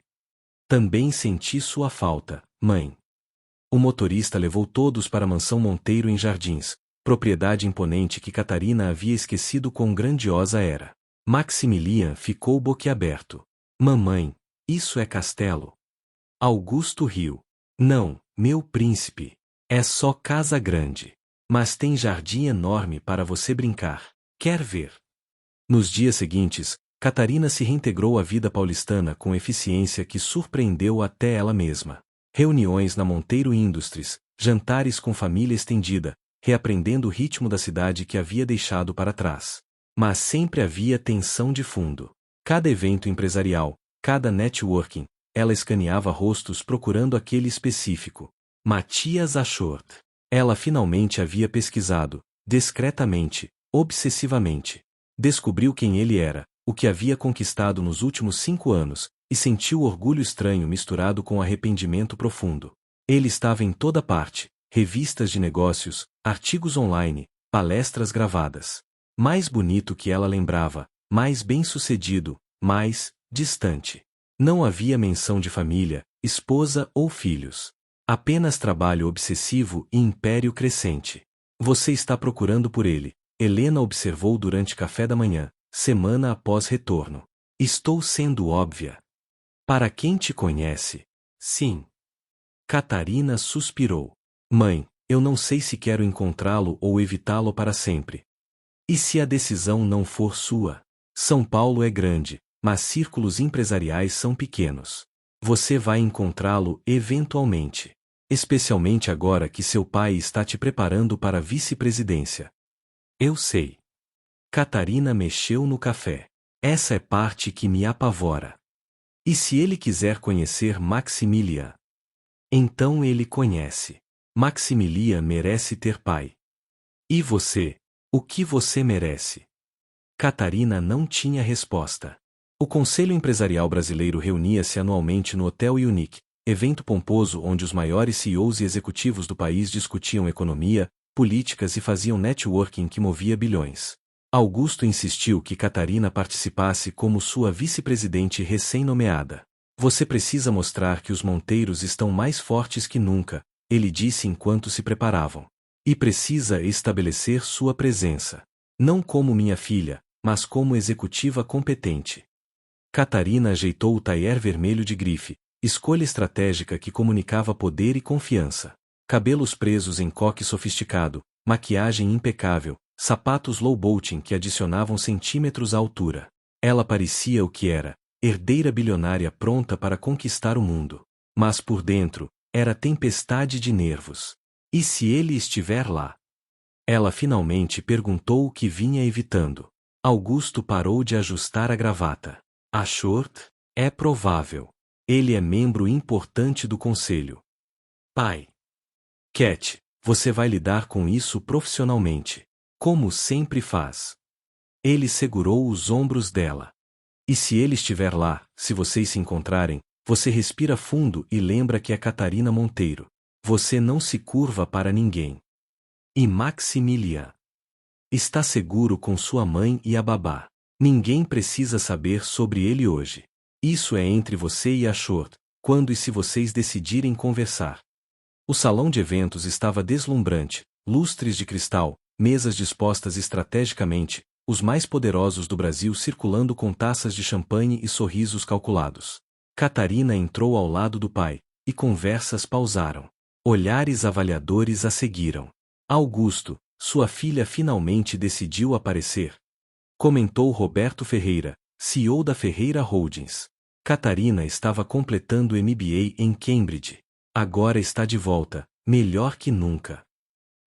[SPEAKER 1] Também senti sua falta, mãe. O motorista levou todos para a mansão Monteiro em Jardins, propriedade imponente que Catarina havia esquecido quão grandiosa era. Maximilian ficou boquiaberto. Mamãe, isso é castelo? Augusto riu. Não, meu príncipe. É só casa grande. Mas tem jardim enorme para você brincar. Quer ver? Nos dias seguintes, Catarina se reintegrou à vida paulistana com eficiência que surpreendeu até ela mesma. Reuniões na Monteiro Industries, jantares com família estendida, reaprendendo o ritmo da cidade que havia deixado para trás. Mas sempre havia tensão de fundo. Cada evento empresarial, cada networking, ela escaneava rostos procurando aquele específico. Matias Achort. Ela finalmente havia pesquisado, discretamente, obsessivamente. Descobriu quem ele era, o que havia conquistado nos últimos 5 anos, e sentiu orgulho estranho misturado com arrependimento profundo. Ele estava em toda parte, revistas de negócios, artigos online, palestras gravadas. Mais bonito que ela lembrava, mais bem-sucedido, mais distante. Não havia menção de família, esposa ou filhos. Apenas trabalho obsessivo e império crescente. Você está procurando por ele, Helena observou durante café da manhã, semana após retorno. Estou sendo óbvia. Para quem te conhece, sim. Catarina suspirou. Mãe, eu não sei se quero encontrá-lo ou evitá-lo para sempre. E se a decisão não for sua? São Paulo é grande, mas círculos empresariais são pequenos. Você vai encontrá-lo eventualmente. Especialmente agora que seu pai está te preparando para a vice-presidência. Eu sei. Catarina mexeu no café. Essa é parte que me apavora. E se ele quiser conhecer Maximilian? Então ele conhece. Maximilian merece ter pai. E você? O que você merece? Catarina não tinha resposta. O Conselho Empresarial Brasileiro reunia-se anualmente no Hotel Unique, evento pomposo onde os maiores CEOs e executivos do país discutiam economia, políticas e faziam networking que movia bilhões. Augusto insistiu que Catarina participasse como sua vice-presidente recém-nomeada. Você precisa mostrar que os Monteiros estão mais fortes que nunca, ele disse enquanto se preparavam. E precisa estabelecer sua presença. Não como minha filha, mas como executiva competente. Catarina ajeitou o taier vermelho de grife, escolha estratégica que comunicava poder e confiança. Cabelos presos em coque sofisticado, maquiagem impecável, sapatos low-bolting que adicionavam centímetros à altura. Ela parecia o que era, herdeira bilionária pronta para conquistar o mundo. Mas por dentro, era tempestade de nervos. E se ele estiver lá? Ela finalmente perguntou o que vinha evitando. Augusto parou de ajustar a gravata. Achort? É provável. Ele é membro importante do conselho. Pai. Cat, você vai lidar com isso profissionalmente. Como sempre faz. Ele segurou os ombros dela. E se ele estiver lá, se vocês se encontrarem, você respira fundo e lembra que é Catarina Monteiro. Você não se curva para ninguém. E Maximilian? Está seguro com sua mãe e a babá. Ninguém precisa saber sobre ele hoje. Isso é entre você e Achort, quando e se vocês decidirem conversar. O salão de eventos estava deslumbrante, lustres de cristal, mesas dispostas estrategicamente, os mais poderosos do Brasil circulando com taças de champanhe e sorrisos calculados. Catarina entrou ao lado do pai, e conversas pausaram. Olhares avaliadores a seguiram. Augusto, sua filha finalmente decidiu aparecer. Comentou Roberto Ferreira, CEO da Ferreira Holdings. Catarina estava completando MBA em Cambridge. Agora está de volta, melhor que nunca.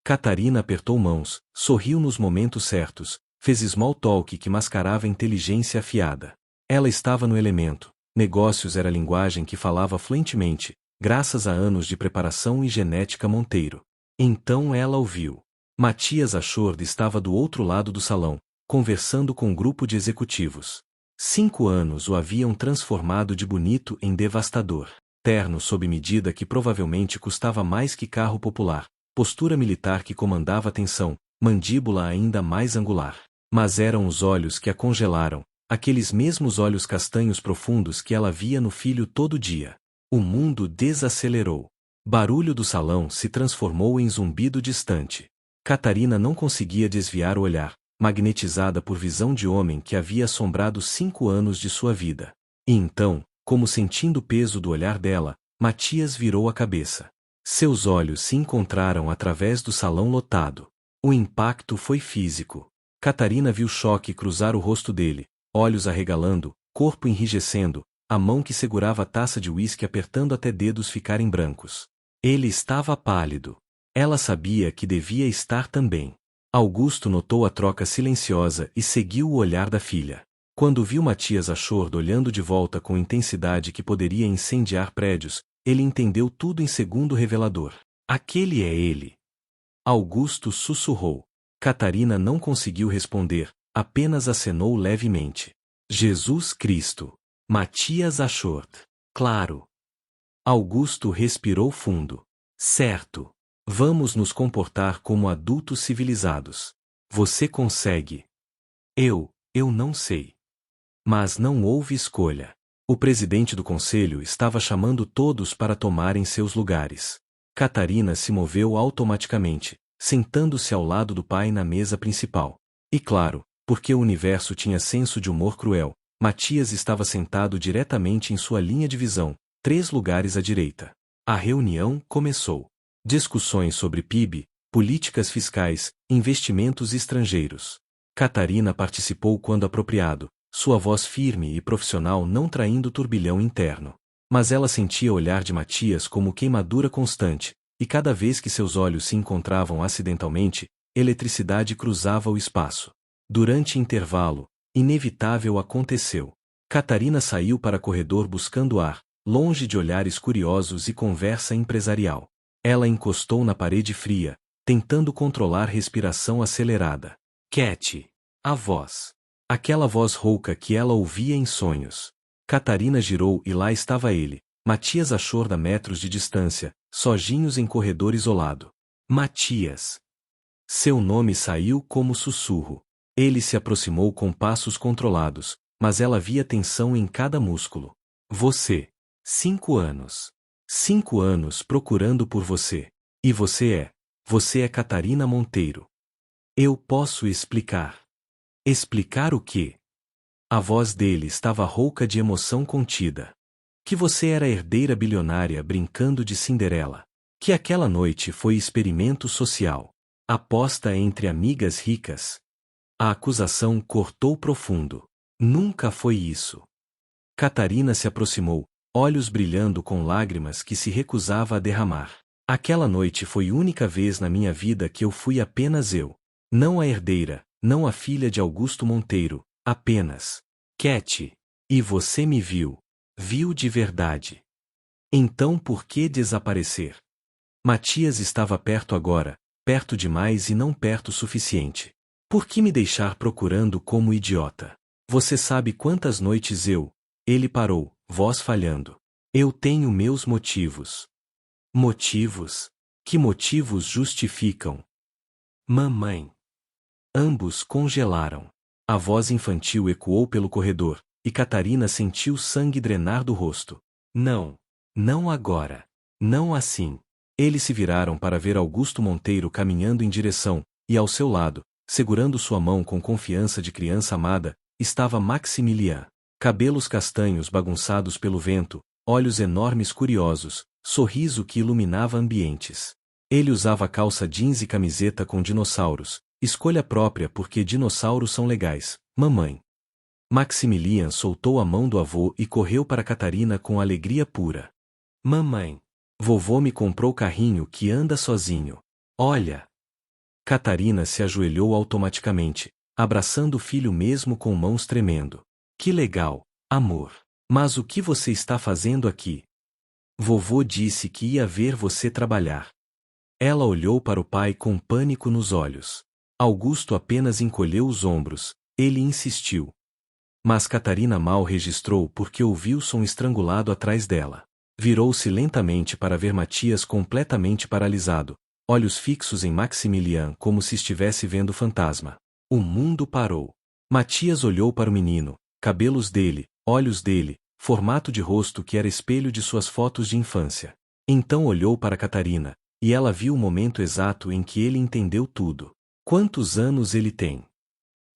[SPEAKER 1] Catarina apertou mãos, sorriu nos momentos certos, fez small talk que mascarava inteligência afiada. Ela estava no elemento. Negócios era a linguagem que falava fluentemente, graças a anos de preparação e genética Monteiro. Então ela ouviu. Matias Achord estava do outro lado do salão, conversando com um grupo de executivos. 5 anos o haviam transformado de bonito em devastador. Terno sob medida que provavelmente custava mais que carro popular, postura militar que comandava a tensão, mandíbula ainda mais angular. Mas eram os olhos que a congelaram, aqueles mesmos olhos castanhos profundos que ela via no filho todo dia. O mundo desacelerou. Barulho do salão se transformou em zumbido distante. Catarina não conseguia desviar o olhar, magnetizada por visão de homem que havia assombrado 5 anos de sua vida. E então, como sentindo o peso do olhar dela, Matias virou a cabeça. Seus olhos se encontraram através do salão lotado. O impacto foi físico. Catarina viu choque cruzar o rosto dele, olhos arregalando, corpo enrijecendo, a mão que segurava a taça de uísque apertando até dedos ficarem brancos. Ele estava pálido. Ela sabia que devia estar também. Augusto notou a troca silenciosa e seguiu o olhar da filha. Quando viu Matias Achord olhando de volta com intensidade que poderia incendiar prédios, ele entendeu tudo em segundo revelador. Aquele é ele. Augusto sussurrou. Catarina não conseguiu responder, apenas acenou levemente. Jesus Cristo. Matias Achord. Claro. Augusto respirou fundo. Certo. Vamos nos comportar como adultos civilizados. Você consegue. Eu não sei. Mas não houve escolha. O presidente do conselho estava chamando todos para tomarem seus lugares. Catarina se moveu automaticamente, sentando-se ao lado do pai na mesa principal. E claro, porque o universo tinha senso de humor cruel, Matias estava sentado diretamente em sua linha de visão, 3 lugares à direita. A reunião começou. Discussões sobre PIB, políticas fiscais, investimentos estrangeiros. Catarina participou quando apropriado, sua voz firme e profissional não traindo o turbilhão interno. Mas ela sentia o olhar de Matias como queimadura constante, e cada vez que seus olhos se encontravam acidentalmente, eletricidade cruzava o espaço. Durante intervalo, inevitável aconteceu. Catarina saiu para corredor buscando ar, longe de olhares curiosos e conversa empresarial. Ela encostou na parede fria, tentando controlar respiração acelerada. Cat. A voz. Aquela voz rouca que ela ouvia em sonhos. Catarina girou e lá estava ele, Matias Achord a metros de distância, sozinhos em corredor isolado. Matias. Seu nome saiu como sussurro. Ele se aproximou com passos controlados, mas ela via tensão em cada músculo. Você. 5 anos. 5 anos procurando por você. E você é Catarina Monteiro. Eu posso explicar. Explicar o quê? A voz dele estava rouca de emoção contida. Que você era herdeira bilionária brincando de Cinderela. Que aquela noite foi experimento social. Aposta entre amigas ricas. A acusação cortou profundo. Nunca foi isso. Catarina se aproximou, olhos brilhando com lágrimas que se recusava a derramar. Aquela noite foi a única vez na minha vida que eu fui apenas eu. Não a herdeira, não a filha de Augusto Monteiro, apenas Cat. E você me viu. Viu de verdade. Então por que desaparecer? Matias estava perto agora, perto demais e não perto o suficiente. Por que me deixar procurando como idiota? Você sabe quantas noites Ele parou, voz falhando. Eu tenho meus motivos. Motivos? Que motivos justificam? Mamãe. Ambos congelaram. A voz infantil ecoou pelo corredor, e Catarina sentiu sangue drenar do rosto. Não. Não agora. Não assim. Eles se viraram para ver Augusto Monteiro caminhando em direção, e ao seu lado, segurando sua mão com confiança de criança amada, estava Maximilian. Cabelos castanhos bagunçados pelo vento, olhos enormes curiosos, sorriso que iluminava ambientes. Ele usava calça jeans e camiseta com dinossauros, escolha própria porque dinossauros são legais, mamãe. Maximilian soltou a mão do avô e correu para Catarina com alegria pura. Mamãe, vovô me comprou o carrinho que anda sozinho. Olha! Catarina se ajoelhou automaticamente, abraçando o filho mesmo com mãos tremendo. Que legal, amor! Mas o que você está fazendo aqui? Vovô disse que ia ver você trabalhar. Ela olhou para o pai com pânico nos olhos. Augusto apenas encolheu os ombros, ele insistiu. Mas Catarina mal registrou porque ouviu som estrangulado atrás dela. Virou-se lentamente para ver Matias completamente paralisado, olhos fixos em Maximilian como se estivesse vendo fantasma. O mundo parou. Matias olhou para o menino, cabelos dele, olhos dele, formato de rosto que era espelho de suas fotos de infância. Então olhou para Catarina, e ela viu o momento exato em que ele entendeu tudo. Quantos anos ele tem?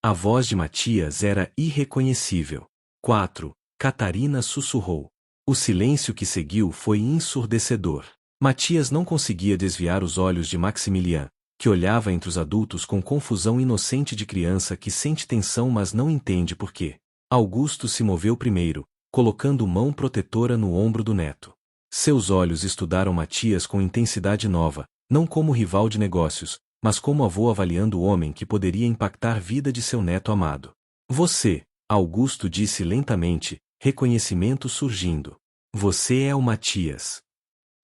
[SPEAKER 1] A voz de Matias era irreconhecível. 4. Catarina sussurrou. O silêncio que seguiu foi ensurdecedor. Matias não conseguia desviar os olhos de Maximilian, que olhava entre os adultos com confusão inocente de criança que sente tensão mas não entende por quê. Augusto se moveu primeiro, colocando mão protetora no ombro do neto. Seus olhos estudaram Matias com intensidade nova, não como rival de negócios, mas como avô avaliando o homem que poderia impactar a vida de seu neto amado. Você, Augusto disse lentamente, reconhecimento surgindo. Você é o Matias.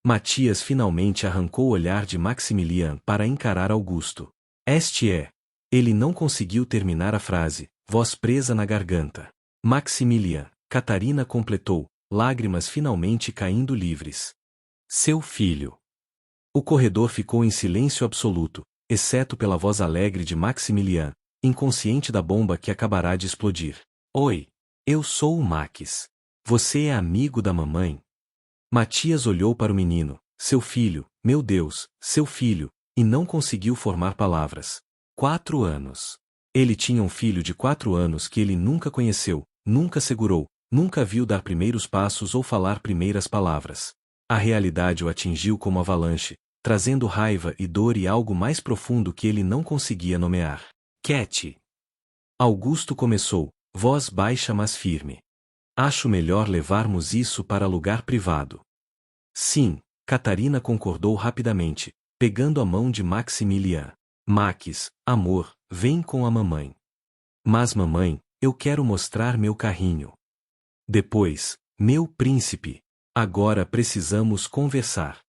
[SPEAKER 1] Matias finalmente arrancou o olhar de Maximilian para encarar Augusto. Este é. Ele não conseguiu terminar a frase, voz presa na garganta. Maximilian, Catarina completou, lágrimas finalmente caindo livres. Seu filho. O corredor ficou em silêncio absoluto, exceto pela voz alegre de Maximilian, inconsciente da bomba que acabará de explodir. Oi, eu sou o Max. Você é amigo da mamãe? Matias olhou para o menino, seu filho, meu Deus, seu filho, e não conseguiu formar palavras. 4 anos. Ele tinha um filho de 4 anos que ele nunca conheceu, nunca segurou, nunca viu dar primeiros passos ou falar primeiras palavras. A realidade o atingiu como avalanche, trazendo raiva e dor e algo mais profundo que ele não conseguia nomear. Cat. Augusto começou, voz baixa mas firme. Acho melhor levarmos isso para lugar privado. Sim, Catarina concordou rapidamente, pegando a mão de Maximilian. Max, amor, vem com a mamãe. Mas mamãe, eu quero mostrar meu carrinho. Depois, meu príncipe. Agora precisamos conversar.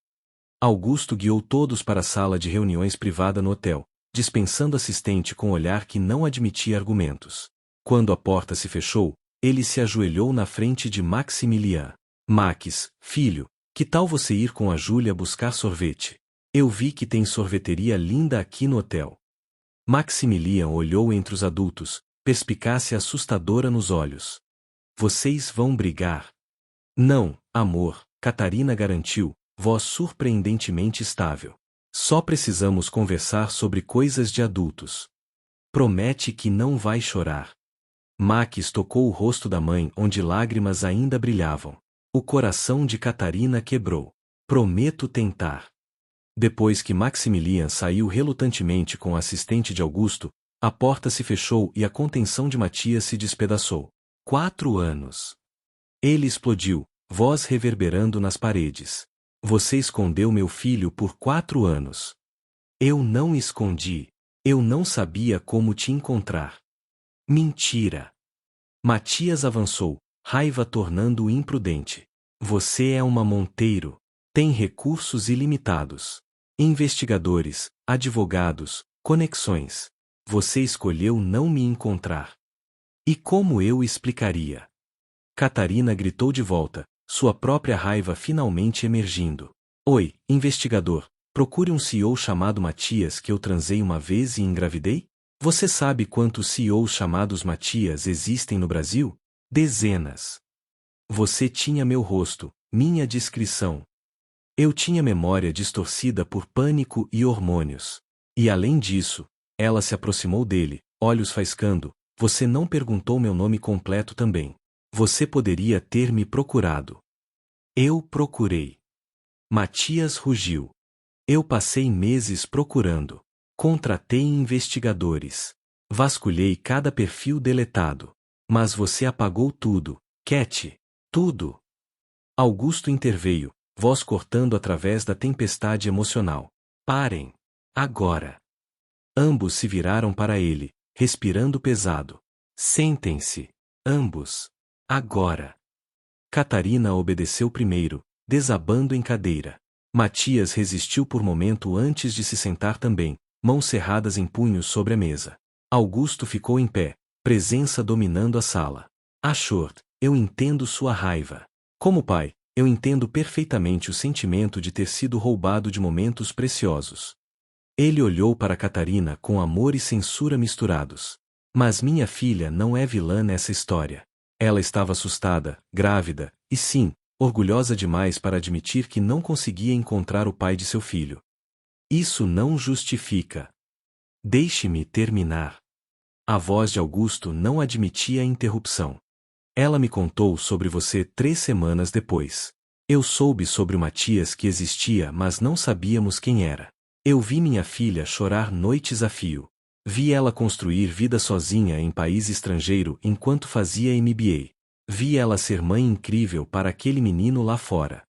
[SPEAKER 1] Augusto guiou todos para a sala de reuniões privada no hotel, dispensando assistente com olhar que não admitia argumentos. Quando a porta se fechou, ele se ajoelhou na frente de Maximilian. Max, filho, que tal você ir com a Júlia buscar sorvete? Eu vi que tem sorveteria linda aqui no hotel. Maximilian olhou entre os adultos, perspicácia assustadora nos olhos. Vocês vão brigar? Não, amor, Catarina garantiu, voz surpreendentemente estável. Só precisamos conversar sobre coisas de adultos. Promete que não vai chorar. Max tocou o rosto da mãe onde lágrimas ainda brilhavam. O coração de Catarina quebrou. Prometo tentar. Depois que Maximilian saiu relutantemente com o assistente de Augusto, a porta se fechou e a contenção de Matias se despedaçou. 4 anos. Ele explodiu, voz reverberando nas paredes. Você escondeu meu filho por 4 anos. Eu não escondi. Eu não sabia como te encontrar. Mentira. Matias avançou, raiva tornando-o imprudente. Você é uma Monteiro. Tem recursos ilimitados. Investigadores, advogados, conexões. Você escolheu não me encontrar. E como eu explicaria? Catarina gritou de volta, sua própria raiva finalmente emergindo. Oi, investigador, procure um CEO chamado Matias que eu transei uma vez e engravidei? Você sabe quantos CEOs chamados Matias existem no Brasil? Dezenas. Você tinha meu rosto, minha descrição. Eu tinha memória distorcida por pânico e hormônios. E além disso, ela se aproximou dele, olhos faiscando, você não perguntou meu nome completo também. Você poderia ter me procurado. Eu procurei. Matias rugiu. Eu passei meses procurando. Contratei investigadores. Vasculhei cada perfil deletado. Mas você apagou tudo, Cat. Tudo. Augusto interveio, voz cortando através da tempestade emocional. Parem. Agora. Ambos se viraram para ele, respirando pesado. Sentem-se. Ambos. Agora. Catarina obedeceu primeiro, desabando em cadeira. Matias resistiu por momento antes de se sentar também, mãos cerradas em punhos sobre a mesa. Augusto ficou em pé, presença dominando a sala. Ashord, eu entendo sua raiva. Como pai, eu entendo perfeitamente o sentimento de ter sido roubado de momentos preciosos. Ele olhou para Catarina com amor e censura misturados. Mas minha filha não é vilã nessa história. Ela estava assustada, grávida, e sim, orgulhosa demais para admitir que não conseguia encontrar o pai de seu filho. Isso não justifica. Deixe-me terminar. A voz de Augusto não admitia interrupção. Ela me contou sobre você 3 semanas depois. Eu soube sobre o Matias que existia, mas não sabíamos quem era. Eu vi minha filha chorar noites a fio. Vi ela construir vida sozinha em país estrangeiro enquanto fazia MBA. Vi ela ser mãe incrível para aquele menino lá fora.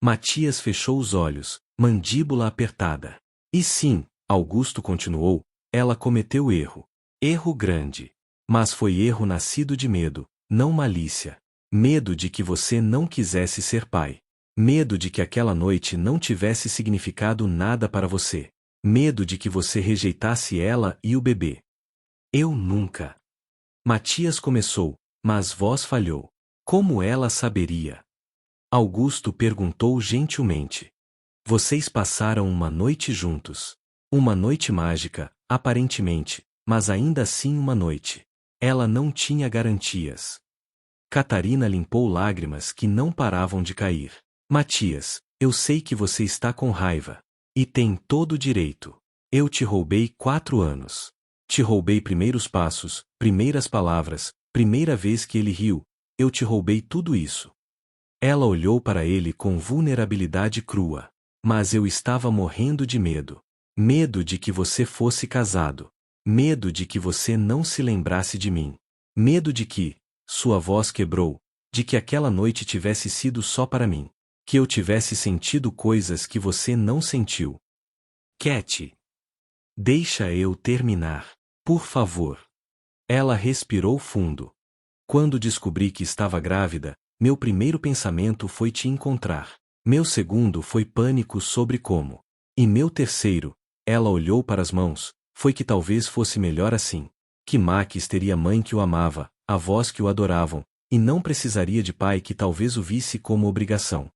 [SPEAKER 1] Matias fechou os olhos, mandíbula apertada. E sim, Augusto continuou, ela cometeu erro. Erro grande. Mas foi erro nascido de medo, não malícia. Medo de que você não quisesse ser pai. Medo de que aquela noite não tivesse significado nada para você. Medo de que você rejeitasse ela e o bebê. Eu nunca. Matias começou, mas voz falhou. Como ela saberia? Augusto perguntou gentilmente. Vocês passaram uma noite juntos. Uma noite mágica, aparentemente, mas ainda assim uma noite. Ela não tinha garantias. Catarina limpou lágrimas que não paravam de cair. Matias, eu sei que você está com raiva. E tem todo o direito. Eu te roubei 4 anos. Te roubei primeiros passos, primeiras palavras, primeira vez que ele riu. Eu te roubei tudo isso. Ela olhou para ele com vulnerabilidade crua. Mas eu estava morrendo de medo. Medo de que você fosse casado. Medo de que você não se lembrasse de mim. Medo de que, sua voz quebrou, de que aquela noite tivesse sido só para mim. Que eu tivesse sentido coisas que você não sentiu. Cat. Deixa eu terminar, por favor. Ela respirou fundo. Quando descobri que estava grávida, meu primeiro pensamento foi te encontrar. Meu segundo foi pânico sobre como. E meu terceiro, ela olhou para as mãos, foi que talvez fosse melhor assim. Que Max teria mãe que o amava, avós que o adoravam, e não precisaria de pai que talvez o visse como obrigação.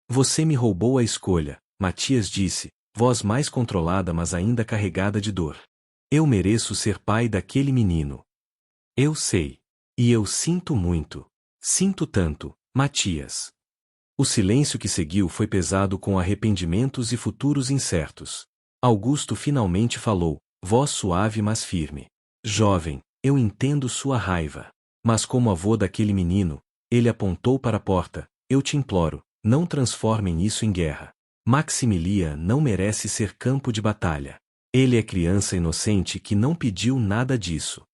[SPEAKER 1] Você me roubou a escolha, Matias disse, voz mais controlada mas ainda carregada de dor. Eu mereço ser pai daquele menino. Eu sei. E eu sinto muito. Sinto tanto, Matias. O silêncio que seguiu foi pesado com arrependimentos e futuros incertos. Augusto finalmente falou, voz suave mas firme. Jovem, eu entendo sua raiva. Mas como avô daquele menino, ele apontou para a porta, eu te imploro, não transformem isso em guerra. Maximilian não merece ser campo de batalha. Ele é criança inocente que não pediu nada disso.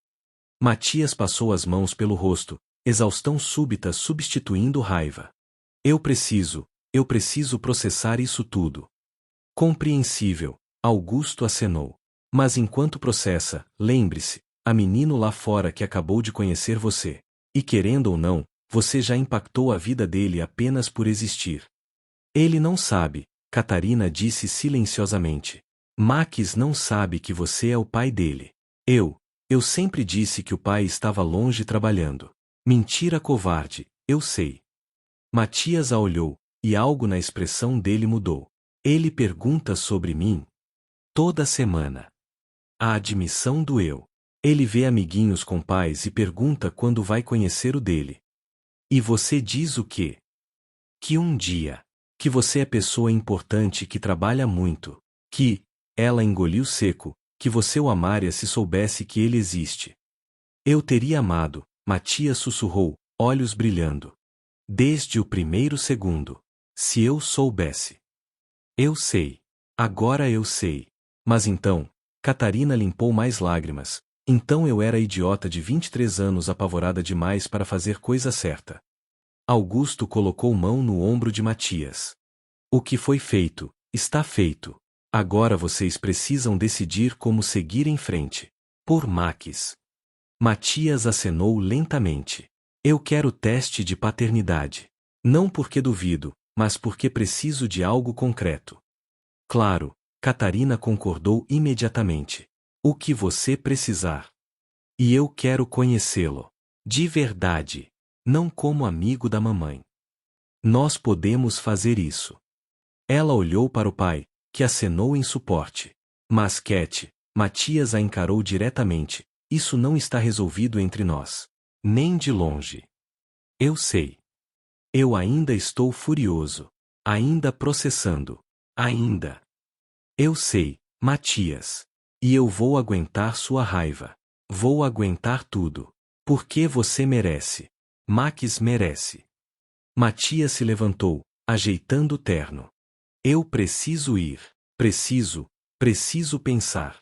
[SPEAKER 1] Matias passou as mãos pelo rosto, exaustão súbita substituindo raiva. Eu preciso processar isso tudo. Compreensível, Augusto acenou. Mas enquanto processa, lembre-se, há menino lá fora que acabou de conhecer você. E querendo ou não, você já impactou a vida dele apenas por existir. Ele não sabe, Catarina disse silenciosamente. Max não sabe que você é o pai dele. Eu sempre disse que o pai estava longe trabalhando. Mentira covarde, eu sei. Matias a olhou, e algo na expressão dele mudou. Ele pergunta sobre mim. Toda semana. A admissão doeu. Ele vê amiguinhos com pais e pergunta quando vai conhecer o dele. E você diz o quê? Que um dia. Que você é pessoa importante que trabalha muito. Que, ela engoliu seco, que você o amaria se soubesse que ele existe. Eu teria amado, Matias sussurrou, olhos brilhando. Desde o primeiro segundo. Se eu soubesse. Eu sei. Agora eu sei. Mas então, Catarina limpou mais lágrimas. Então eu era idiota de 23 anos apavorada demais para fazer coisa certa. Augusto colocou mão no ombro de Matias. O que foi feito, está feito. Agora vocês precisam decidir como seguir em frente. Por Max. Matias acenou lentamente. Eu quero teste de paternidade. Não porque duvido, mas porque preciso de algo concreto. Claro, Catarina concordou imediatamente. O que você precisar. E eu quero conhecê-lo. De verdade. Não como amigo da mamãe. Nós podemos fazer isso. Ela olhou para o pai, que acenou em suporte. Mas Cat, Matias a encarou diretamente. Isso não está resolvido entre nós. Nem de longe. Eu sei. Eu ainda estou furioso. Ainda processando. Ainda. Eu sei, Matias. E eu vou aguentar sua raiva. Vou aguentar tudo. Porque você merece. Max merece. Matias se levantou, ajeitando o terno. Eu preciso ir. Preciso pensar.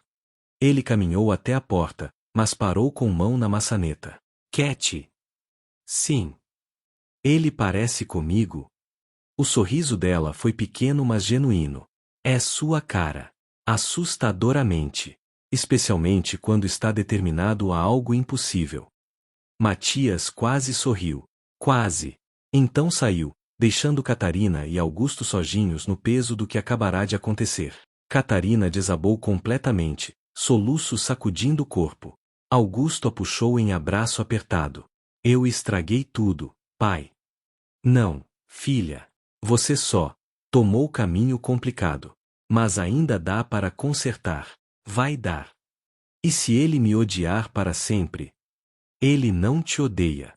[SPEAKER 1] Ele caminhou até a porta, mas parou com mão na maçaneta. Cat. Sim. Ele parece comigo. O sorriso dela foi pequeno mas genuíno. É sua cara. Assustadoramente. Especialmente quando está determinado a algo impossível. Matias quase sorriu. Quase. Então saiu, deixando Catarina e Augusto sozinhos no peso do que acabará de acontecer. Catarina desabou completamente, soluços sacudindo o corpo. Augusto a puxou em abraço apertado. Eu estraguei tudo, pai. Não, filha. Você só tomou o caminho complicado. Mas ainda dá para consertar. Vai dar. E se ele me odiar para sempre? Ele não te odeia.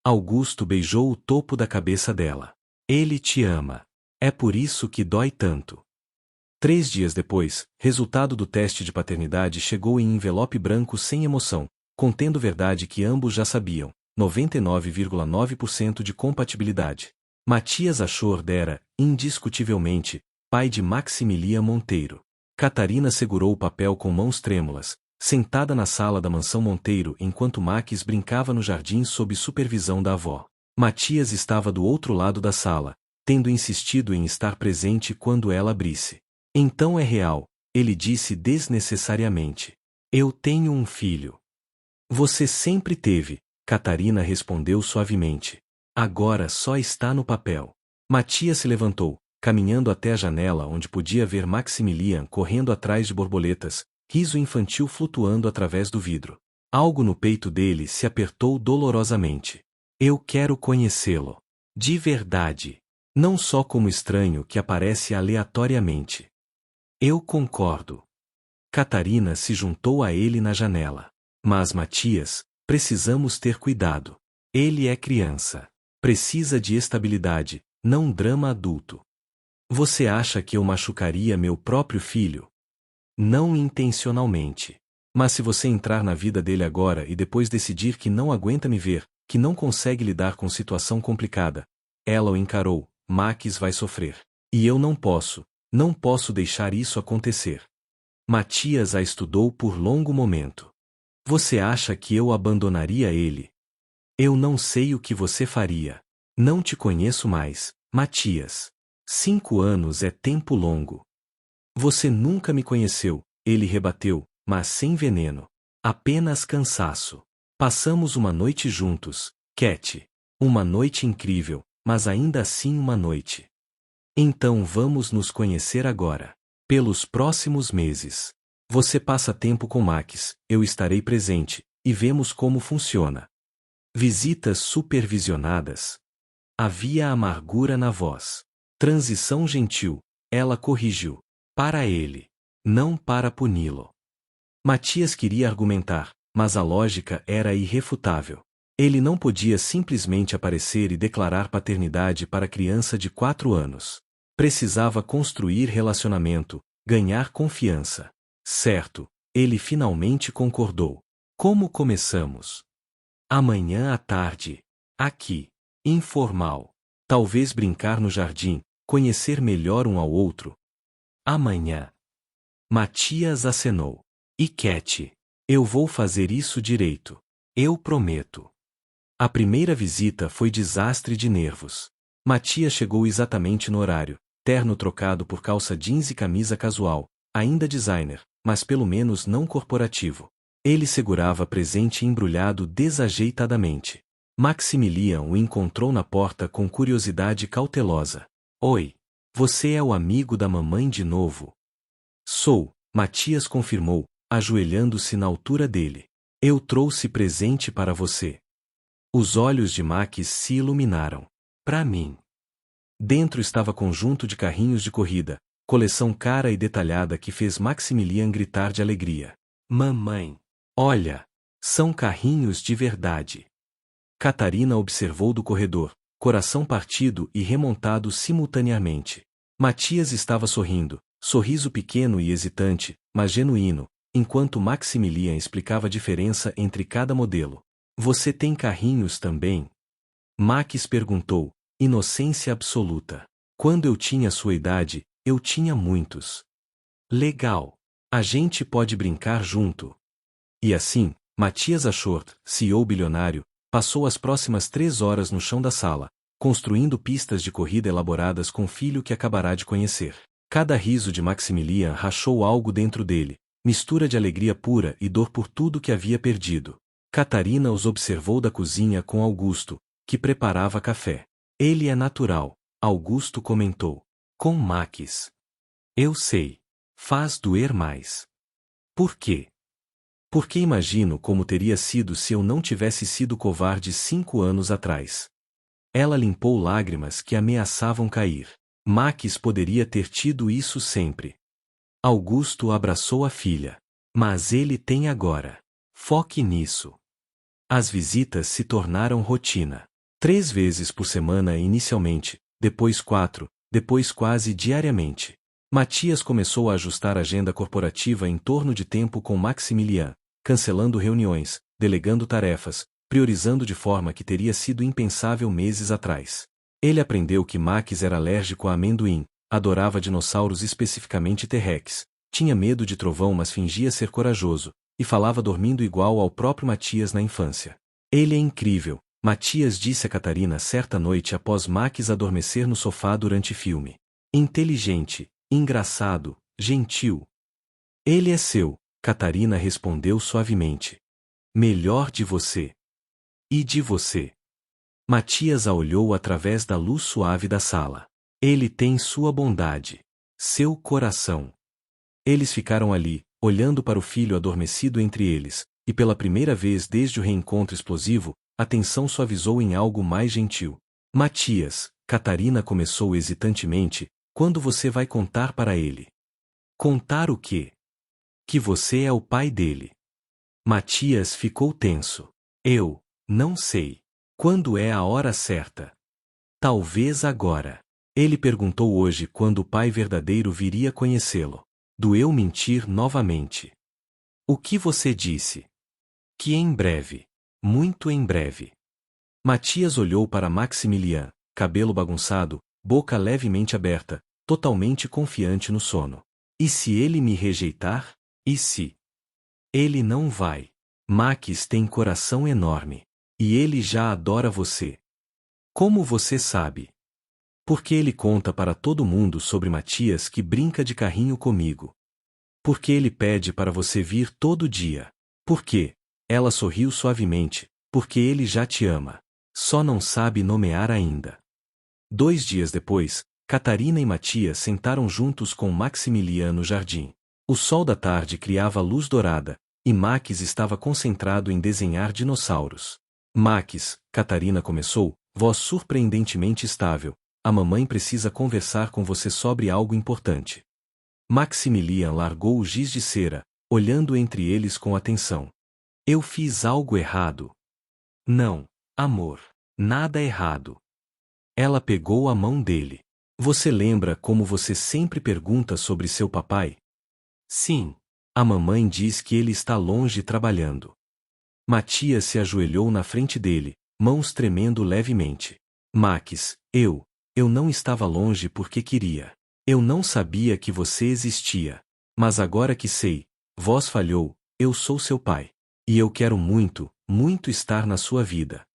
[SPEAKER 1] Augusto beijou o topo da cabeça dela. Ele te ama. É por isso que dói tanto. 3 dias depois, resultado do teste de paternidade chegou em envelope branco sem emoção, contendo verdade que ambos já sabiam, 99,9% de compatibilidade. Matias Achor era, indiscutivelmente, pai de Maximilian Monteiro. Catarina segurou o papel com mãos trêmulas, sentada na sala da mansão Monteiro enquanto Max brincava no jardim sob supervisão da avó. Matias estava do outro lado da sala, tendo insistido em estar presente quando ela abrisse. Então é real, ele disse desnecessariamente. Eu tenho um filho. Você sempre teve, Catarina respondeu suavemente. Agora só está no papel. Matias se levantou, caminhando até a janela onde podia ver Maximilian correndo atrás de borboletas, riso infantil flutuando através do vidro. Algo no peito dele se apertou dolorosamente. Eu quero conhecê-lo. De verdade. Não só como estranho que aparece aleatoriamente. Eu concordo. Catarina se juntou a ele na janela. Mas Matias, precisamos ter cuidado. Ele é criança. Precisa de estabilidade, não drama adulto. Você acha que eu machucaria meu próprio filho? Não intencionalmente. Mas se você entrar na vida dele agora e depois decidir que não aguenta me ver, que não consegue lidar com situação complicada, ela o encarou, Max vai sofrer. E eu não posso deixar isso acontecer. Matias a estudou por longo momento. Você acha que eu abandonaria ele? Eu não sei o que você faria. Não te conheço mais, Matias. 5 anos é tempo longo. Você nunca me conheceu, ele rebateu, mas sem veneno. Apenas cansaço. Passamos uma noite juntos, Cat. Uma noite incrível, mas ainda assim uma noite. Então vamos nos conhecer agora. Pelos próximos meses. Você passa tempo com Max, eu estarei presente, e vemos como funciona. Visitas supervisionadas. Havia amargura na voz. Transição gentil, ela corrigiu. Para ele. Não para puni-lo. Matias queria argumentar, mas a lógica era irrefutável. Ele não podia simplesmente aparecer e declarar paternidade para criança de 4 anos. Precisava construir relacionamento, ganhar confiança. Certo, ele finalmente concordou. Como começamos? Amanhã à tarde. Aqui. Informal. Talvez brincar no jardim, Conhecer melhor um ao outro. Amanhã. Matias acenou. E Cat? Eu vou fazer isso direito. Eu prometo. A primeira visita foi desastre de nervos. Matias chegou exatamente no horário, terno trocado por calça jeans e camisa casual, ainda designer, mas pelo menos não corporativo. Ele segurava presente embrulhado desajeitadamente. Maximilian o encontrou na porta com curiosidade cautelosa. Oi. Você é o amigo da mamãe de novo? Sou, Matias confirmou, ajoelhando-se na altura dele. Eu trouxe presente para você. Os olhos de Max se iluminaram. Para mim. Dentro estava conjunto de carrinhos de corrida, coleção cara e detalhada que fez Maximilian gritar de alegria. Mamãe! Olha! São carrinhos de verdade. Catarina observou do corredor, coração partido e remontado simultaneamente. Matias estava sorrindo, sorriso pequeno e hesitante, mas genuíno, enquanto Maximilian explicava a diferença entre cada modelo. Você tem carrinhos também? Max perguntou, inocência absoluta. Quando eu tinha sua idade, eu tinha muitos. Legal. A gente pode brincar junto. E assim, Matias Ashort, CEO bilionário, passou as próximas 3 horas no chão da sala, construindo pistas de corrida elaboradas com o filho que acabará de conhecer. Cada riso de Maximilian rachou algo dentro dele, mistura de alegria pura e dor por tudo que havia perdido. Catarina os observou da cozinha com Augusto, que preparava café. Ele é natural, Augusto comentou. Com Max. Eu sei. Faz doer mais. Por quê? Porque imagino como teria sido se eu não tivesse sido covarde 5 anos atrás. Ela limpou lágrimas que ameaçavam cair. Max poderia ter tido isso sempre. Augusto abraçou a filha. Mas ele tem agora. Foque nisso. As visitas se tornaram rotina. 3 vezes por semana inicialmente, depois 4, depois quase diariamente. Matias começou a ajustar a agenda corporativa em torno de tempo com Maximilian, cancelando reuniões, delegando tarefas, priorizando de forma que teria sido impensável meses atrás. Ele aprendeu que Max era alérgico a amendoim, adorava dinossauros, especificamente T-Rex, tinha medo de trovão mas fingia ser corajoso, e falava dormindo igual ao próprio Matias na infância. Ele é incrível, Matias disse a Catarina certa noite após Max adormecer no sofá durante filme. Inteligente, engraçado, gentil. Ele é seu, Catarina respondeu suavemente. Melhor de você. E de você? Matias a olhou através da luz suave da sala. Ele tem sua bondade. Seu coração. Eles ficaram ali, olhando para o filho adormecido entre eles, e pela primeira vez desde o reencontro explosivo, a tensão suavizou em algo mais gentil. Matias, Catarina começou hesitantemente, quando você vai contar para ele? Contar o quê? Que você é o pai dele. Matias ficou tenso. Eu, não sei. Quando é a hora certa? Talvez agora. Ele perguntou hoje quando o pai verdadeiro viria conhecê-lo. Doeu mentir novamente. O que você disse? Que em breve. Muito em breve. Matias olhou para Maximilian, cabelo bagunçado, boca levemente aberta, totalmente confiante no sono. E se ele me rejeitar? E se? Ele não vai. Max tem coração enorme. E ele já adora você. Como você sabe? Porque ele conta para todo mundo sobre Matias que brinca de carrinho comigo. Porque ele pede para você vir todo dia. Porque? Ela sorriu suavemente. Porque ele já te ama. Só não sabe nomear ainda. 2 dias depois, Catarina e Matias sentaram juntos com Maximilian no jardim. O sol da tarde criava luz dourada, e Max estava concentrado em desenhar dinossauros. Max, Catarina começou, voz surpreendentemente estável, a mamãe precisa conversar com você sobre algo importante. Maximilian largou o giz de cera, olhando entre eles com atenção. Eu fiz algo errado? Não, amor, nada errado. Ela pegou a mão dele. Você lembra como você sempre pergunta sobre seu papai? Sim. A mamãe diz que ele está longe trabalhando. Matias se ajoelhou na frente dele, mãos tremendo levemente. Max, eu Eu não estava longe porque queria. Eu não sabia que você existia. Mas agora que sei, vós falhou, eu sou seu pai. E eu quero muito, muito estar na sua vida.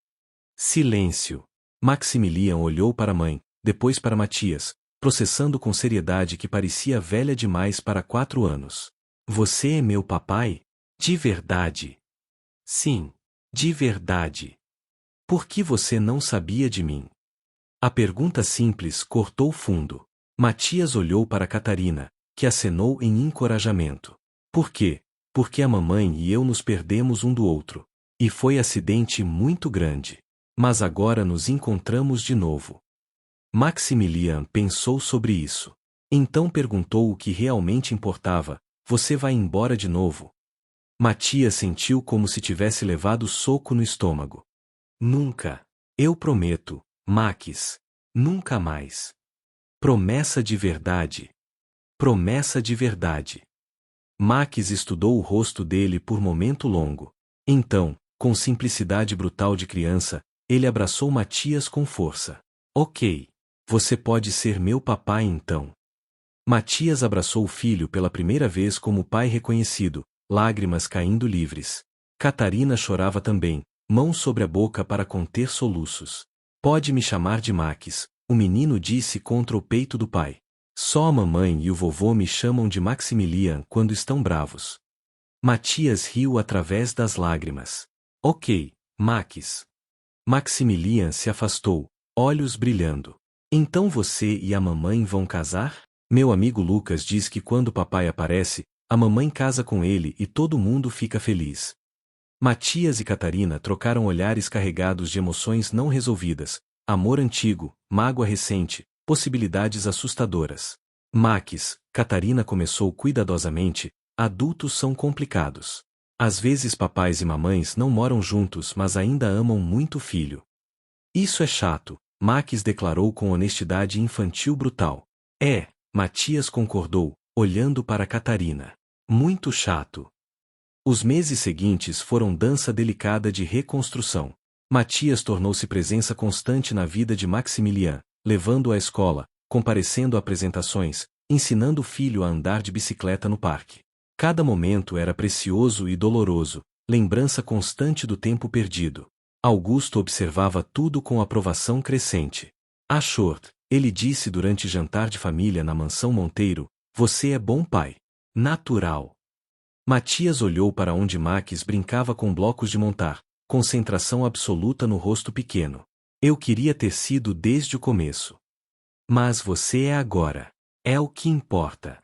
[SPEAKER 1] Silêncio. Maximilian olhou para a mãe, depois para Matias, processando com seriedade que parecia velha demais para 4 anos. Você é meu papai? De verdade? Sim, de verdade. Por que você não sabia de mim? A pergunta simples cortou fundo. Matias olhou para Catarina, que acenou em encorajamento. Por quê? Porque a mamãe e eu nos perdemos um do outro. E foi acidente muito grande. Mas agora nos encontramos de novo. Maximilian pensou sobre isso. Então perguntou o que realmente importava: você vai embora de novo? Matias sentiu como se tivesse levado soco no estômago. Nunca. Eu prometo, Max. Nunca mais. Promessa de verdade. Promessa de verdade. Max estudou o rosto dele por momento longo. Então, com simplicidade brutal de criança, ele abraçou Matias com força. Ok. Você pode ser meu papai então. Matias abraçou o filho pela primeira vez como pai reconhecido, lágrimas caindo livres. Catarina chorava também, mãos sobre a boca para conter soluços. Pode me chamar de Max, o menino disse contra o peito do pai. Só a mamãe e o vovô me chamam de Maximilian quando estão bravos. Matias riu através das lágrimas. Ok, Max. Maximilian se afastou, olhos brilhando. Então você e a mamãe vão casar? Meu amigo Lucas diz que quando papai aparece, a mamãe casa com ele e todo mundo fica feliz. Matias e Catarina trocaram olhares carregados de emoções não resolvidas, amor antigo, mágoa recente, possibilidades assustadoras. Max, Catarina começou cuidadosamente, adultos são complicados. Às vezes papais e mamães não moram juntos mas ainda amam muito o filho. Isso é chato, Max declarou com honestidade infantil brutal. É, Matias concordou, olhando para Catarina. Muito chato. Os meses seguintes foram dança delicada de reconstrução. Matias tornou-se presença constante na vida de Maximilian, levando-o à escola, comparecendo a apresentações, ensinando o filho a andar de bicicleta no parque. Cada momento era precioso e doloroso, lembrança constante do tempo perdido. Augusto observava tudo com aprovação crescente. Short, ele disse durante jantar de família na mansão Monteiro, você é bom pai. Natural. Matias olhou para onde Max brincava com blocos de montar, concentração absoluta no rosto pequeno. Eu queria ter sido desde o começo. Mas você é agora. É o que importa.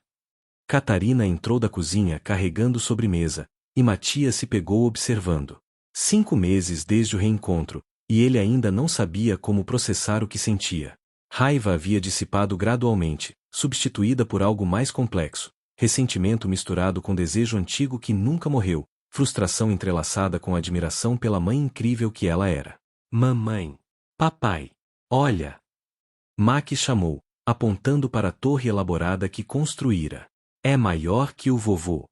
[SPEAKER 1] Catarina entrou da cozinha carregando sobremesa, e Matias se pegou observando. 5 meses desde o reencontro, e ele ainda não sabia como processar o que sentia. Raiva havia dissipado gradualmente, substituída por algo mais complexo, ressentimento misturado com desejo antigo que nunca morreu, frustração entrelaçada com admiração pela mãe incrível que ela era. Mamãe. Papai. Olha. Max chamou, apontando para a torre elaborada que construíra. É maior que o vovô.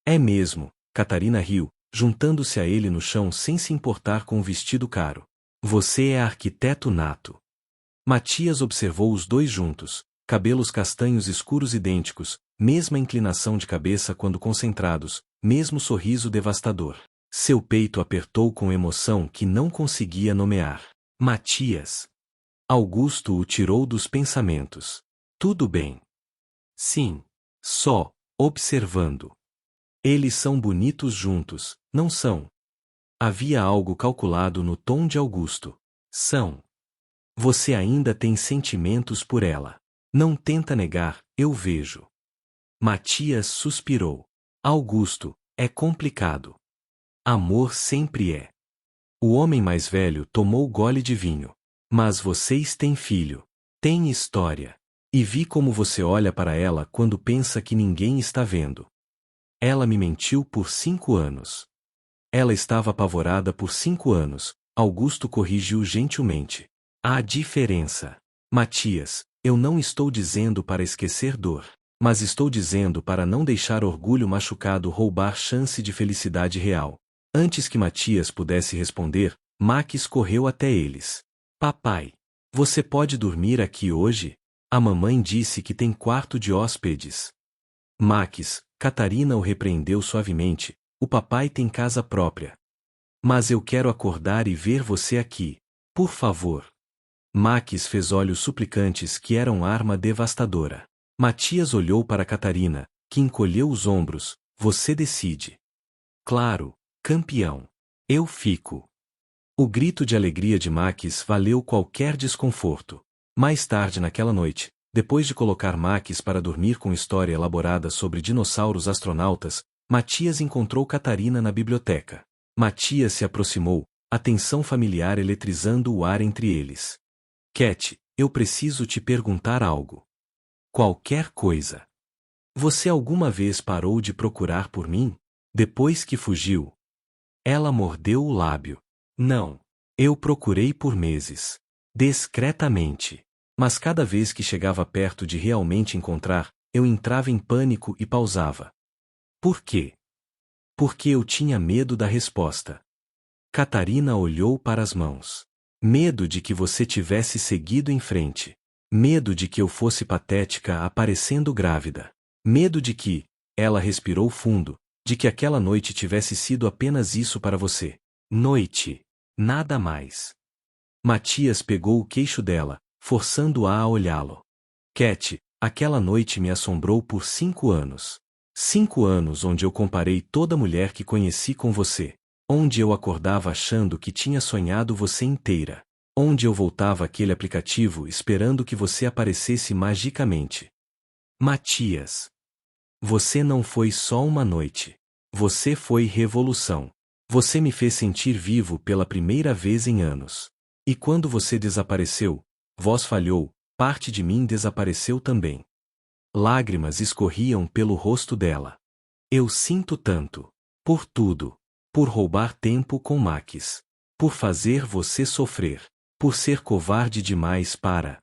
[SPEAKER 1] É mesmo, Catarina riu, juntando-se a ele no chão sem se importar com o vestido caro. Você é arquiteto nato. Matias observou os dois juntos, cabelos castanhos escuros idênticos, mesma inclinação de cabeça quando concentrados, mesmo sorriso devastador. Seu peito apertou com emoção que não conseguia nomear. Matias. Augusto o tirou dos pensamentos. Tudo bem. Sim. Só, observando. Eles são bonitos juntos, não são? Havia algo calculado no tom de Augusto. São. Você ainda tem sentimentos por ela. Não tenta negar, eu vejo. Matias suspirou. Augusto, é complicado. Amor sempre é. O homem mais velho tomou gole de vinho. Mas vocês têm filho. Tem história. E vi como você olha para ela quando pensa que ninguém está vendo. Ela me mentiu por 5 anos. Ela estava apavorada por 5 anos, Augusto corrigiu gentilmente. Há diferença. Matias, eu não estou dizendo para esquecer dor. Mas estou dizendo para não deixar orgulho machucado roubar chance de felicidade real. Antes que Matias pudesse responder, Max correu até eles. Papai. Você pode dormir aqui hoje? A mamãe disse que tem quarto de hóspedes. Max, Catarina o repreendeu suavemente, o papai tem casa própria. Mas eu quero acordar e ver você aqui. Por favor. Max fez olhos suplicantes que eram arma devastadora. Matias olhou para Catarina, que encolheu os ombros. Você decide. Claro, campeão. Eu fico. O grito de alegria de Max valeu qualquer desconforto. Mais tarde naquela noite, depois de colocar Max para dormir com história elaborada sobre dinossauros astronautas, Matias encontrou Catarina na biblioteca. Matias se aproximou, a tensão familiar eletrizando o ar entre eles. Cat, eu preciso te perguntar algo. Qualquer coisa. Você alguma vez parou de procurar por mim? Depois que fugiu? Ela mordeu o lábio. Não. Eu procurei por meses. Discretamente. Mas cada vez que chegava perto de realmente encontrar, eu entrava em pânico e pausava. Por quê? Porque eu tinha medo da resposta. Catarina olhou para as mãos. Medo de que você tivesse seguido em frente. Medo de que eu fosse patética aparecendo grávida. Medo de que, ela respirou fundo, de que aquela noite tivesse sido apenas isso para você. Noite. Nada mais. Matias pegou o queixo dela, forçando-a a olhá-lo. Cat, aquela noite me assombrou por 5 anos. 5 anos onde eu comparei toda mulher que conheci com você. Onde eu acordava achando que tinha sonhado você inteira. Onde eu voltava àquele aplicativo esperando que você aparecesse magicamente. Matias. Você não foi só uma noite. Você foi revolução. Você me fez sentir vivo pela primeira vez em anos. E quando você desapareceu, voz falhou, parte de mim desapareceu também. Lágrimas escorriam pelo rosto dela. Eu sinto tanto. Por tudo. Por roubar tempo com Max. Por fazer você sofrer. Por ser covarde demais para.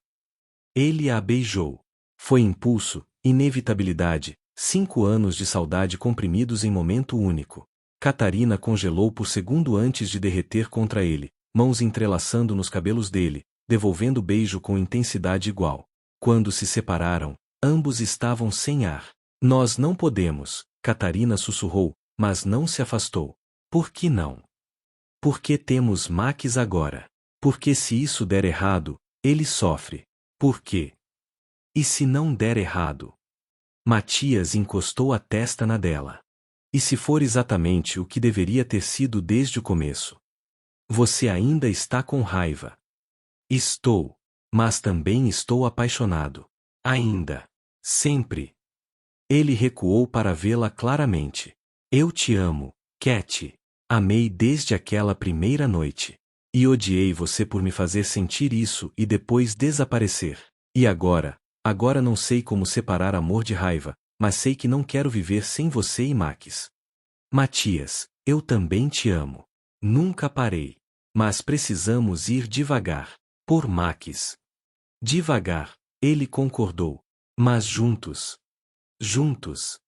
[SPEAKER 1] Ele a beijou. Foi impulso, inevitabilidade, 5 anos de saudade comprimidos em momento único. Catarina congelou por segundo antes de derreter contra ele, mãos entrelaçando nos cabelos dele, devolvendo o beijo com intensidade igual. Quando se separaram, ambos estavam sem ar. Nós não podemos, Catarina sussurrou, mas não se afastou. Por que não? Porque temos Max agora. Porque se isso der errado, ele sofre. Por quê? E se não der errado? Matias encostou a testa na dela. E se for exatamente o que deveria ter sido desde o começo? Você ainda está com raiva. Estou. Mas também estou apaixonado. Ainda. Sempre. Ele recuou para vê-la claramente. Eu te amo, Cat. Amei desde aquela primeira noite. E odiei você por me fazer sentir isso e depois desaparecer. E agora não sei como separar amor de raiva, mas sei que não quero viver sem você e Max. Matias, eu também te amo. Nunca parei. Mas precisamos ir devagar. Por Max. Devagar, ele concordou. Mas juntos. Juntos.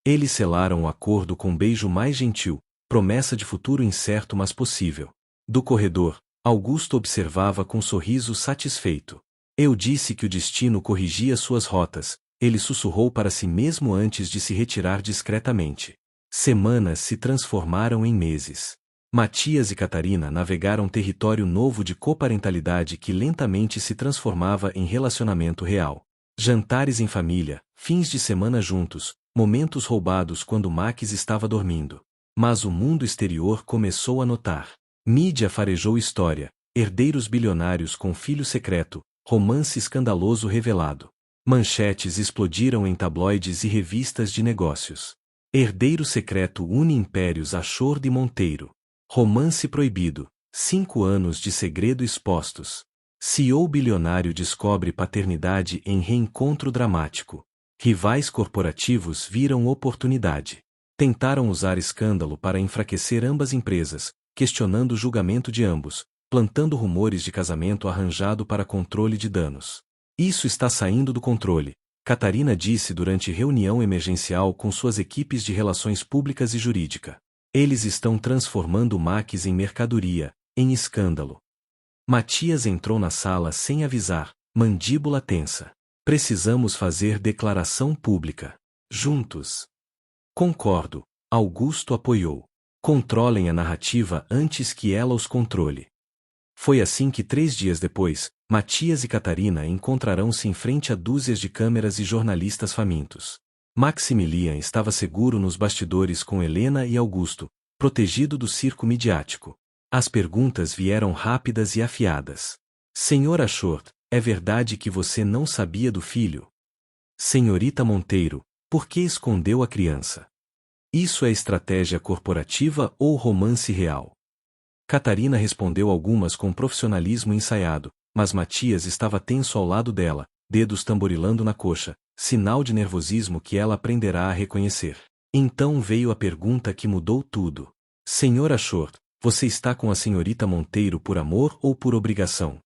[SPEAKER 1] Eles selaram o acordo com um beijo mais gentil, promessa de futuro incerto mas possível. Do corredor, Augusto observava com sorriso satisfeito. Eu disse que o destino corrigia suas rotas, ele sussurrou para si mesmo antes de se retirar discretamente. Semanas se transformaram em meses. Matias e Catarina navegaram território novo de coparentalidade que lentamente se transformava em relacionamento real. Jantares em família, fins de semana juntos, momentos roubados quando Max estava dormindo. Mas o mundo exterior começou a notar. Mídia farejou história, herdeiros bilionários com filho secreto, romance escandaloso revelado. Manchetes explodiram em tabloides e revistas de negócios. Herdeiro secreto une impérios a Chord e Monteiro. Romance proibido, 5 anos de segredo expostos. CEO bilionário descobre paternidade em reencontro dramático. Rivais corporativos viram oportunidade. Tentaram usar escândalo para enfraquecer ambas empresas, questionando o julgamento de ambos, plantando rumores de casamento arranjado para controle de danos. Isso está saindo do controle, Catarina disse durante reunião emergencial com suas equipes de relações públicas e jurídica. Eles estão transformando Max em mercadoria, em escândalo. Matias entrou na sala sem avisar, mandíbula tensa. Precisamos fazer declaração pública. Juntos. Concordo. Augusto apoiou. Controlem a narrativa antes que ela os controle. Foi assim que 3 dias depois, Matias e Catarina encontrarão-se em frente a dúzias de câmeras e jornalistas famintos. Maximilian estava seguro nos bastidores com Helena e Augusto, protegido do circo midiático. As perguntas vieram rápidas e afiadas. Senhora Short, é verdade que você não sabia do filho? Senhorita Monteiro, por que escondeu a criança? Isso é estratégia corporativa ou romance real? Catarina respondeu algumas com profissionalismo ensaiado, mas Matias estava tenso ao lado dela, dedos tamborilando na coxa, sinal de nervosismo que ela aprenderá a reconhecer. Então veio a pergunta que mudou tudo. Senhora Short, você está com a senhorita Monteiro por amor ou por obrigação?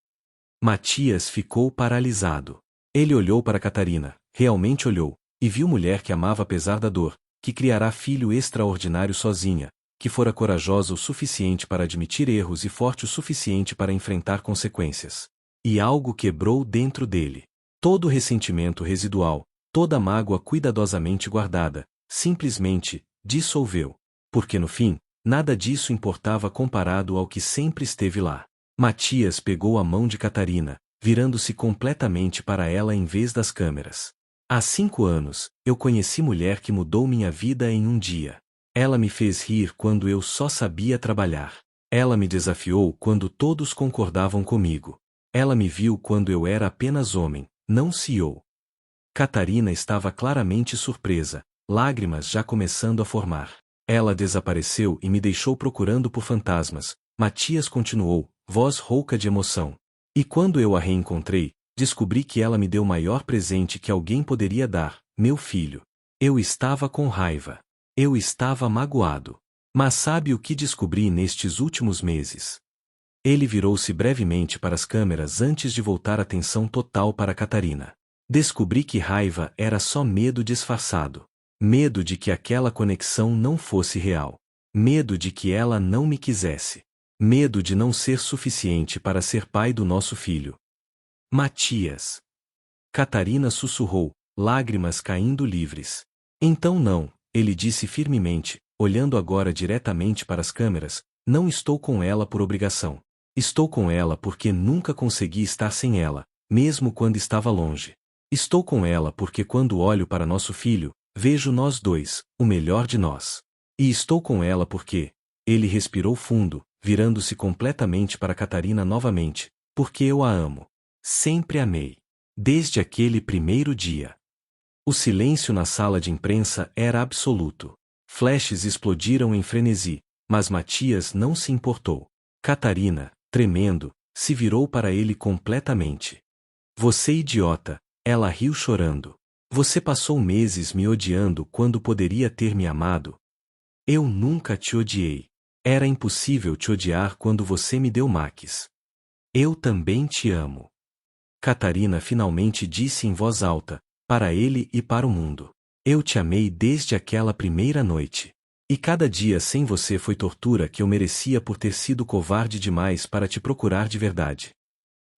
[SPEAKER 1] Matias ficou paralisado. Ele olhou para Catarina, realmente olhou, e viu mulher que amava apesar da dor, que criará filho extraordinário sozinha, que fora corajosa o suficiente para admitir erros e forte o suficiente para enfrentar consequências. E algo quebrou dentro dele. Todo ressentimento residual, toda mágoa cuidadosamente guardada, simplesmente dissolveu. Porque no fim, nada disso importava comparado ao que sempre esteve lá. Matias pegou a mão de Catarina, virando-se completamente para ela em vez das câmeras. Há 5 anos, eu conheci mulher que mudou minha vida em um dia. Ela me fez rir quando eu só sabia trabalhar. Ela me desafiou quando todos concordavam comigo. Ela me viu quando eu era apenas homem, não CEO. Catarina estava claramente surpresa, lágrimas já começando a formar. Ela desapareceu e me deixou procurando por fantasmas. Matias continuou, voz rouca de emoção. E quando eu a reencontrei, descobri que ela me deu o maior presente que alguém poderia dar, meu filho. Eu estava com raiva. Eu estava magoado. Mas sabe o que descobri nestes últimos meses? Ele virou-se brevemente para as câmeras antes de voltar a atenção total para Catarina. Descobri que raiva era só medo disfarçado. Medo de que aquela conexão não fosse real. Medo de que ela não me quisesse. Medo de não ser suficiente para ser pai do nosso filho. Matias. Catarina sussurrou, lágrimas caindo livres. Então não, ele disse firmemente, olhando agora diretamente para as câmeras, não estou com ela por obrigação. Estou com ela porque nunca consegui estar sem ela, mesmo quando estava longe. Estou com ela porque quando olho para nosso filho, vejo nós dois, o melhor de nós. E estou com ela porque... Ele respirou fundo, virando-se completamente para Catarina novamente, porque eu a amo. Sempre amei. Desde aquele primeiro dia. O silêncio na sala de imprensa era absoluto. Flashes explodiram em frenesi, mas Matias não se importou. Catarina, tremendo, se virou para ele completamente. Você idiota, ela riu chorando. Você passou meses me odiando quando poderia ter me amado. Eu nunca te odiei. Era impossível te odiar quando você me deu Max. Eu também te amo. Catarina finalmente disse em voz alta, para ele e para o mundo. Eu te amei desde aquela primeira noite. E cada dia sem você foi tortura que eu merecia por ter sido covarde demais para te procurar de verdade.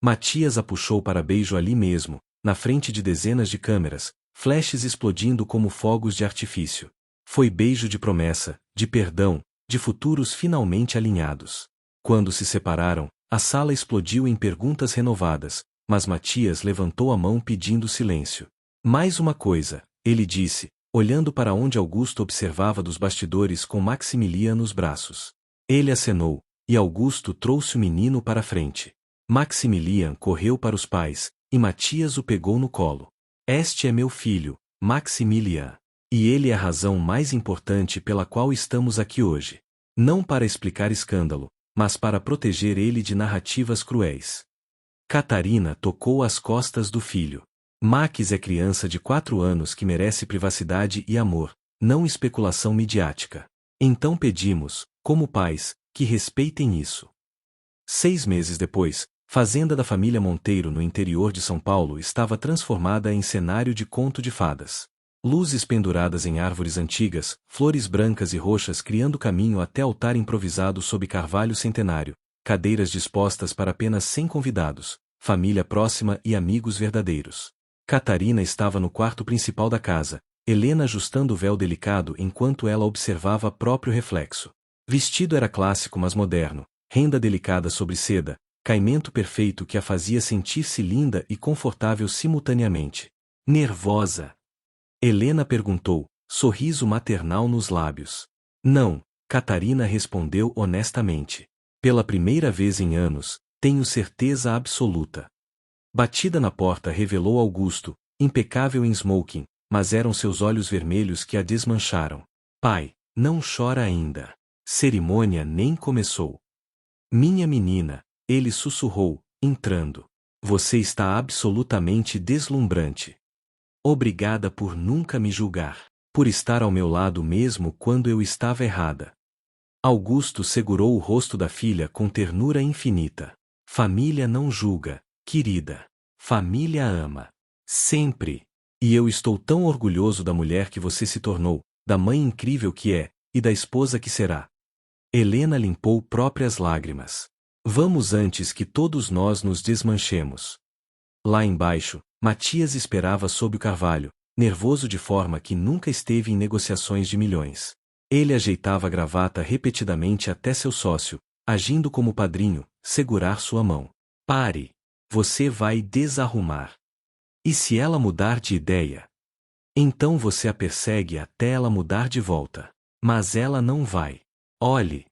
[SPEAKER 1] Matias a puxou para beijo ali mesmo, na frente de dezenas de câmeras, flashes explodindo como fogos de artifício. Foi beijo de promessa, de perdão, de futuros finalmente alinhados. Quando se separaram, a sala explodiu em perguntas renovadas, mas Matias levantou a mão pedindo silêncio. Mais uma coisa, ele disse, olhando para onde Augusto observava dos bastidores com Maximilian nos braços. Ele acenou, e Augusto trouxe o menino para a frente. Maximilian correu para os pais, e Matias o pegou no colo. Este é meu filho, Maximilian. E ele é a razão mais importante pela qual estamos aqui hoje. Não para explicar escândalo, mas para proteger ele de narrativas cruéis. Catarina tocou as costas do filho. Max é criança de 4 anos que merece privacidade e amor, não especulação midiática. Então pedimos, como pais, que respeitem isso. 6 meses depois, fazenda da família Monteiro no interior de São Paulo estava transformada em cenário de conto de fadas. Luzes penduradas em árvores antigas, flores brancas e roxas criando caminho até altar improvisado sob carvalho centenário, cadeiras dispostas para apenas 100 convidados, família próxima e amigos verdadeiros. Catarina estava no quarto principal da casa, Helena ajustando o véu delicado enquanto ela observava próprio reflexo. Vestido era clássico mas moderno, renda delicada sobre seda, caimento perfeito que a fazia sentir-se linda e confortável simultaneamente. Nervosa? Helena perguntou, sorriso maternal nos lábios. Não, Catarina respondeu honestamente. Pela primeira vez em anos, tenho certeza absoluta. Batida na porta revelou Augusto, impecável em smoking, mas eram seus olhos vermelhos que a desmancharam. Pai, não chora ainda. Cerimônia nem começou. Minha menina, ele sussurrou, entrando. Você está absolutamente deslumbrante. Obrigada por nunca me julgar, por estar ao meu lado mesmo quando eu estava errada. Augusto segurou o rosto da filha com ternura infinita. Família não julga, querida. Família ama. Sempre. E eu estou tão orgulhoso da mulher que você se tornou, da mãe incrível que é, e da esposa que será. Helena limpou próprias lágrimas. Vamos antes que todos nós nos desmanchemos. Lá embaixo, Matias esperava sob o carvalho, nervoso de forma que nunca esteve em negociações de milhões. Ele ajeitava a gravata repetidamente até seu sócio, agindo como padrinho, segurar sua mão. Pare! Você vai desarrumar. E se ela mudar de ideia? Então você a persegue até ela mudar de volta. Mas ela não vai. Olhe!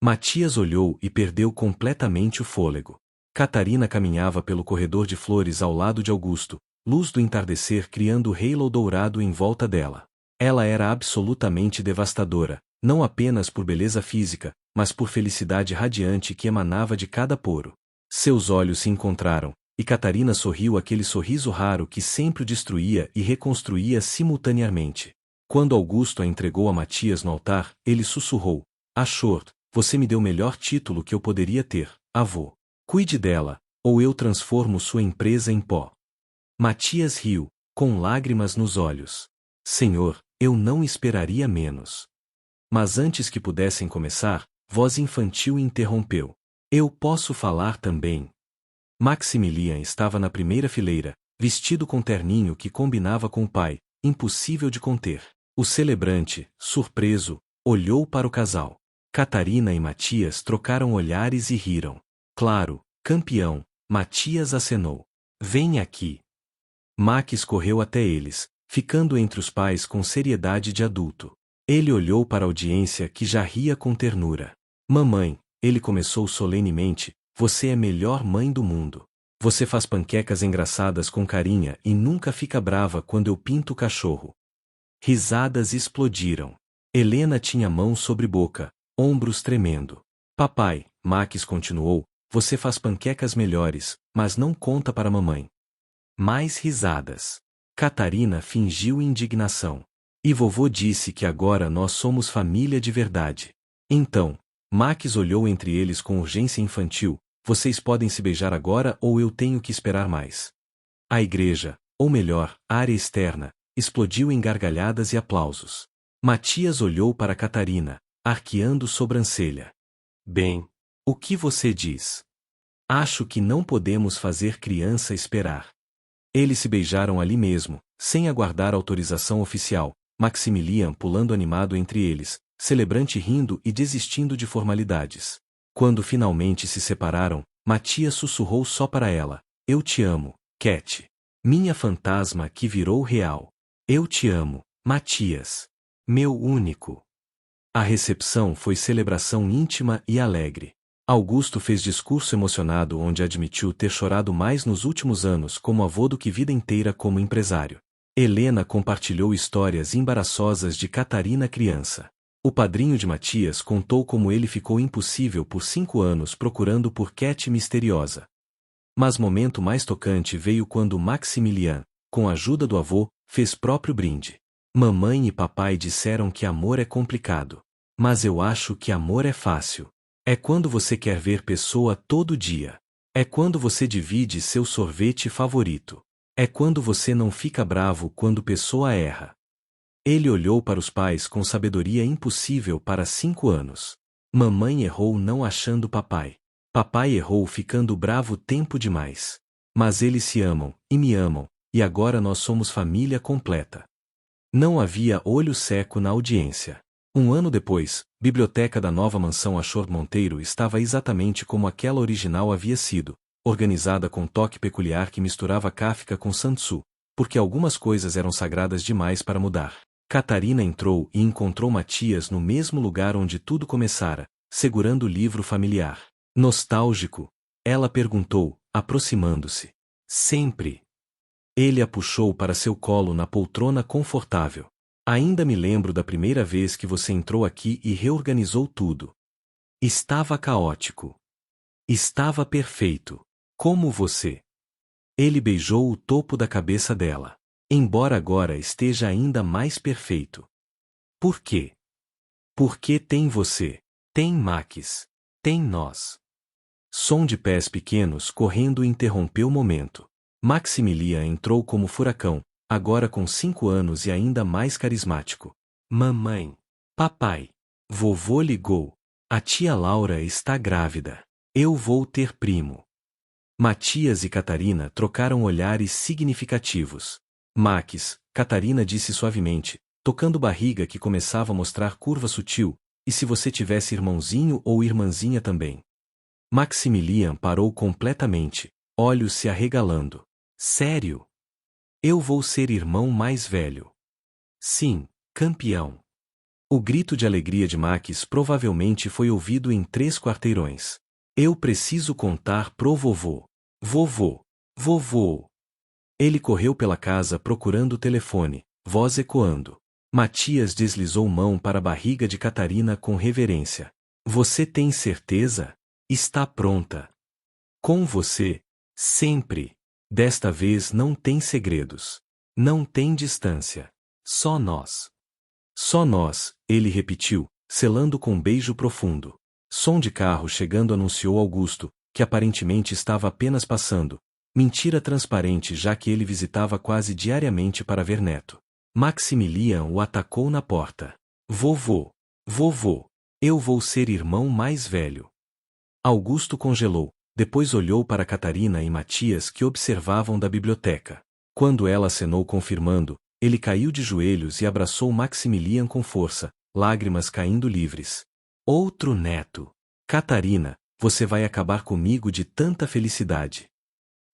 [SPEAKER 1] Matias olhou e perdeu completamente o fôlego. Catarina caminhava pelo corredor de flores ao lado de Augusto, luz do entardecer criando halo dourado em volta dela. Ela era absolutamente devastadora, não apenas por beleza física, mas por felicidade radiante que emanava de cada poro. Seus olhos se encontraram, e Catarina sorriu aquele sorriso raro que sempre o destruía e reconstruía simultaneamente. Quando Augusto a entregou a Matias no altar, ele sussurrou, Achor, você me deu o melhor título que eu poderia ter, avô. Cuide dela, ou eu transformo sua empresa em pó. Matias riu, com lágrimas nos olhos. Senhor, eu não esperaria menos. Mas antes que pudessem começar, voz infantil interrompeu. Eu posso falar também. Maximilian estava na primeira fileira, vestido com terninho que combinava com o pai, impossível de conter. O celebrante, surpreso, olhou para o casal. Catarina e Matias trocaram olhares e riram. Claro, campeão, Matias acenou. Vem aqui. Max correu até eles, ficando entre os pais com seriedade de adulto. Ele olhou para a audiência que já ria com ternura. Mamãe, ele começou solenemente, você é a melhor mãe do mundo. Você faz panquecas engraçadas com carinha e nunca fica brava quando eu pinto o cachorro. Risadas explodiram. Helena tinha mão sobre boca, ombros tremendo. Papai, Max continuou, você faz panquecas melhores, mas não conta para mamãe. Mais risadas. Catarina fingiu indignação. E vovô disse que agora nós somos família de verdade. Então, Max olhou entre eles com urgência infantil, vocês podem se beijar agora ou eu tenho que esperar mais. A igreja, ou melhor, a área externa, explodiu em gargalhadas e aplausos. Matias olhou para Catarina, arqueando sobrancelha. Bem, o que você diz? Acho que não podemos fazer criança esperar. Eles se beijaram ali mesmo, sem aguardar autorização oficial, Maximilian pulando animado entre eles, celebrante rindo e desistindo de formalidades. Quando finalmente se separaram, Matias sussurrou só para ela, eu te amo, Cat. Minha fantasma que virou real. Eu te amo, Matias. Meu único. A recepção foi celebração íntima e alegre. Augusto fez discurso emocionado onde admitiu ter chorado mais nos últimos anos como avô do que vida inteira como empresário. Helena compartilhou histórias embaraçosas de Catarina criança. O padrinho de Matias contou como ele ficou impossível por 5 anos procurando por Cat misteriosa. Mas momento mais tocante veio quando Maximilian, com a ajuda do avô, fez próprio brinde. Mamãe e papai disseram que amor é complicado. Mas eu acho que amor é fácil. É quando você quer ver pessoa todo dia. É quando você divide seu sorvete favorito. É quando você não fica bravo quando pessoa erra. Ele olhou para os pais com sabedoria impossível para 5 anos. Mamãe errou não achando papai. Papai errou ficando bravo tempo demais. Mas eles se amam, e me amam, e agora nós somos família completa. Não havia olho seco na audiência. Um ano depois, a biblioteca da nova mansão Ashore Monteiro estava exatamente como aquela original havia sido, organizada com um toque peculiar que misturava Kafka com Sun Tzu, porque algumas coisas eram sagradas demais para mudar. Catarina entrou e encontrou Matias no mesmo lugar onde tudo começara, segurando o livro familiar. Nostálgico? Ela perguntou, aproximando-se. Sempre. Ele a puxou para seu colo na poltrona confortável. Ainda me lembro da primeira vez que você entrou aqui e reorganizou tudo. Estava caótico. Estava perfeito. Como você. Ele beijou o topo da cabeça dela. Embora agora esteja ainda mais perfeito. Por quê? Porque tem você. Tem Max. Tem nós. Som de pés pequenos correndo interrompeu o momento. Maximilian entrou como furacão, agora com 5 anos e ainda mais carismático. Mamãe. Papai. Vovô ligou. A tia Laura está grávida. Eu vou ter primo. Matias e Catarina trocaram olhares significativos. Max, Catarina disse suavemente, tocando barriga que começava a mostrar curva sutil, e se você tivesse irmãozinho ou irmãzinha também. Maximilian parou completamente, olhos se arregalando. Sério? Eu vou ser irmão mais velho. Sim, campeão. O grito de alegria de Max provavelmente foi ouvido em 3 quarteirões. Eu preciso contar pro vovô. Vovô. Vovô. Ele correu pela casa procurando o telefone, voz ecoando. Matias deslizou mão para a barriga de Catarina com reverência. Você tem certeza? Está pronta. Com você, sempre. Desta vez não tem segredos. Não tem distância. Só nós. Só nós, ele repetiu, selando com um beijo profundo. Som de carro chegando anunciou Augusto, que aparentemente estava apenas passando. Mentira transparente já que ele visitava quase diariamente para ver neto. Maximilian o atacou na porta. Vovô. Vovô. Eu vou ser irmão mais velho. Augusto congelou, depois olhou para Catarina e Matias que observavam da biblioteca. Quando ela acenou confirmando, ele caiu de joelhos e abraçou Maximilian com força, lágrimas caindo livres. Outro neto. Catarina, você vai acabar comigo de tanta felicidade.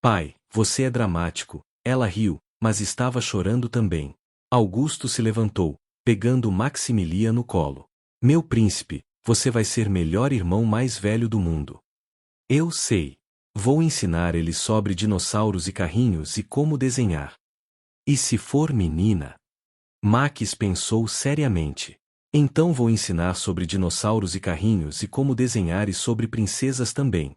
[SPEAKER 1] Pai, você é dramático. Ela riu, mas estava chorando também. Augusto se levantou, pegando Maximilian no colo. Meu príncipe, você vai ser melhor irmão mais velho do mundo. Eu sei. Vou ensinar ele sobre dinossauros e carrinhos e como desenhar. E se for menina? Max pensou seriamente. Então vou ensinar sobre dinossauros e carrinhos e como desenhar e sobre princesas também.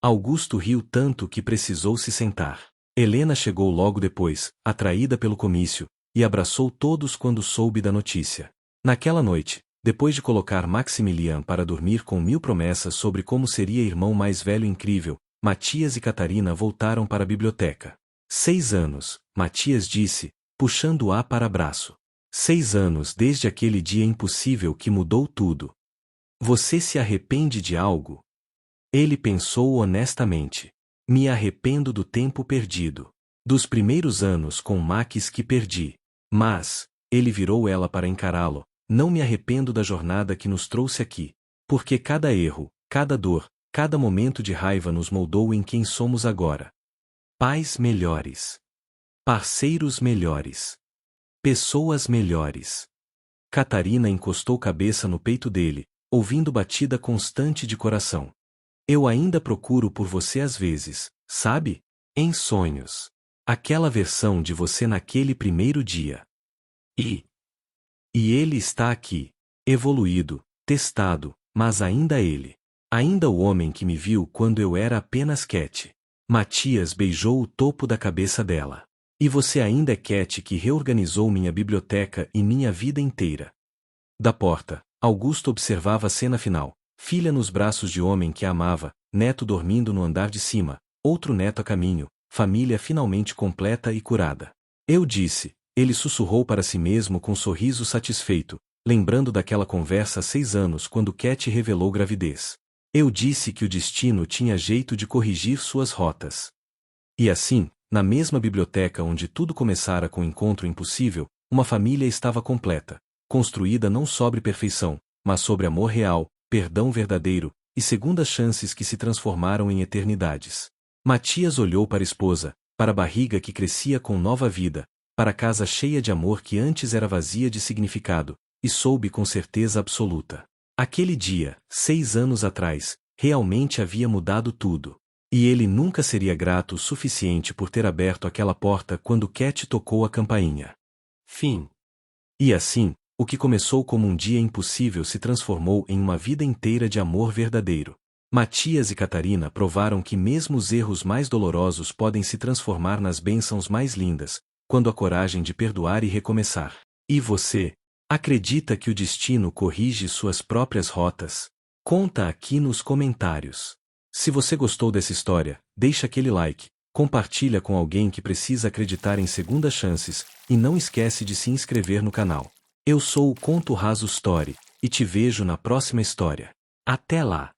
[SPEAKER 1] Augusto riu tanto que precisou se sentar. Helena chegou logo depois, atraída pelo comício, e abraçou todos quando soube da notícia. Naquela noite, depois de colocar Maximilian para dormir com 1000 promessas sobre como seria irmão mais velho incrível, Matias e Catarina voltaram para a biblioteca. 6 anos, Matias disse, puxando-a para abraço. 6 anos desde aquele dia impossível que mudou tudo. Você se arrepende de algo? Ele pensou honestamente. Me arrependo do tempo perdido. Dos primeiros anos com Max que perdi. Mas, ele virou ela para encará-lo. Não me arrependo da jornada que nos trouxe aqui. Porque cada erro, cada dor, cada momento de raiva nos moldou em quem somos agora. Pais melhores. Parceiros melhores. Pessoas melhores. Catarina encostou cabeça no peito dele, ouvindo batida constante de coração. Eu ainda procuro por você às vezes, sabe? Em sonhos. Aquela versão de você naquele primeiro dia. E ele está aqui. Evoluído, testado, mas ainda ele. Ainda o homem que me viu quando eu era apenas Cat. Matias beijou o topo da cabeça dela. E você ainda é Cat que reorganizou minha biblioteca e minha vida inteira. Da porta, Augusto observava a cena final. Filha nos braços de homem que a amava, neto dormindo no andar de cima, outro neto a caminho, família finalmente completa e curada. Eu disse, ele sussurrou para si mesmo com um sorriso satisfeito, lembrando daquela conversa há 6 anos quando Cat revelou gravidez. Eu disse que o destino tinha jeito de corrigir suas rotas. E assim, na mesma biblioteca onde tudo começara com um encontro impossível, uma família estava completa, construída não sobre perfeição, mas sobre amor real, perdão verdadeiro, e segundas chances que se transformaram em eternidades. Matias olhou para a esposa, para a barriga que crescia com nova vida, para a casa cheia de amor que antes era vazia de significado, e soube com certeza absoluta. Aquele dia, 6 anos atrás, realmente havia mudado tudo. E ele nunca seria grato o suficiente por ter aberto aquela porta quando Cat tocou a campainha. Fim. E assim, o que começou como um dia impossível se transformou em uma vida inteira de amor verdadeiro. Matias e Catarina provaram que mesmo os erros mais dolorosos podem se transformar nas bênçãos mais lindas, quando a coragem de perdoar e recomeçar. E você? Acredita que o destino corrige suas próprias rotas? Conta aqui nos comentários. Se você gostou dessa história, deixa aquele like, compartilha com alguém que precisa acreditar em segundas chances, e não esquece de se inscrever no canal. Eu sou o Conto Raso Story, e te vejo na próxima história. Até lá!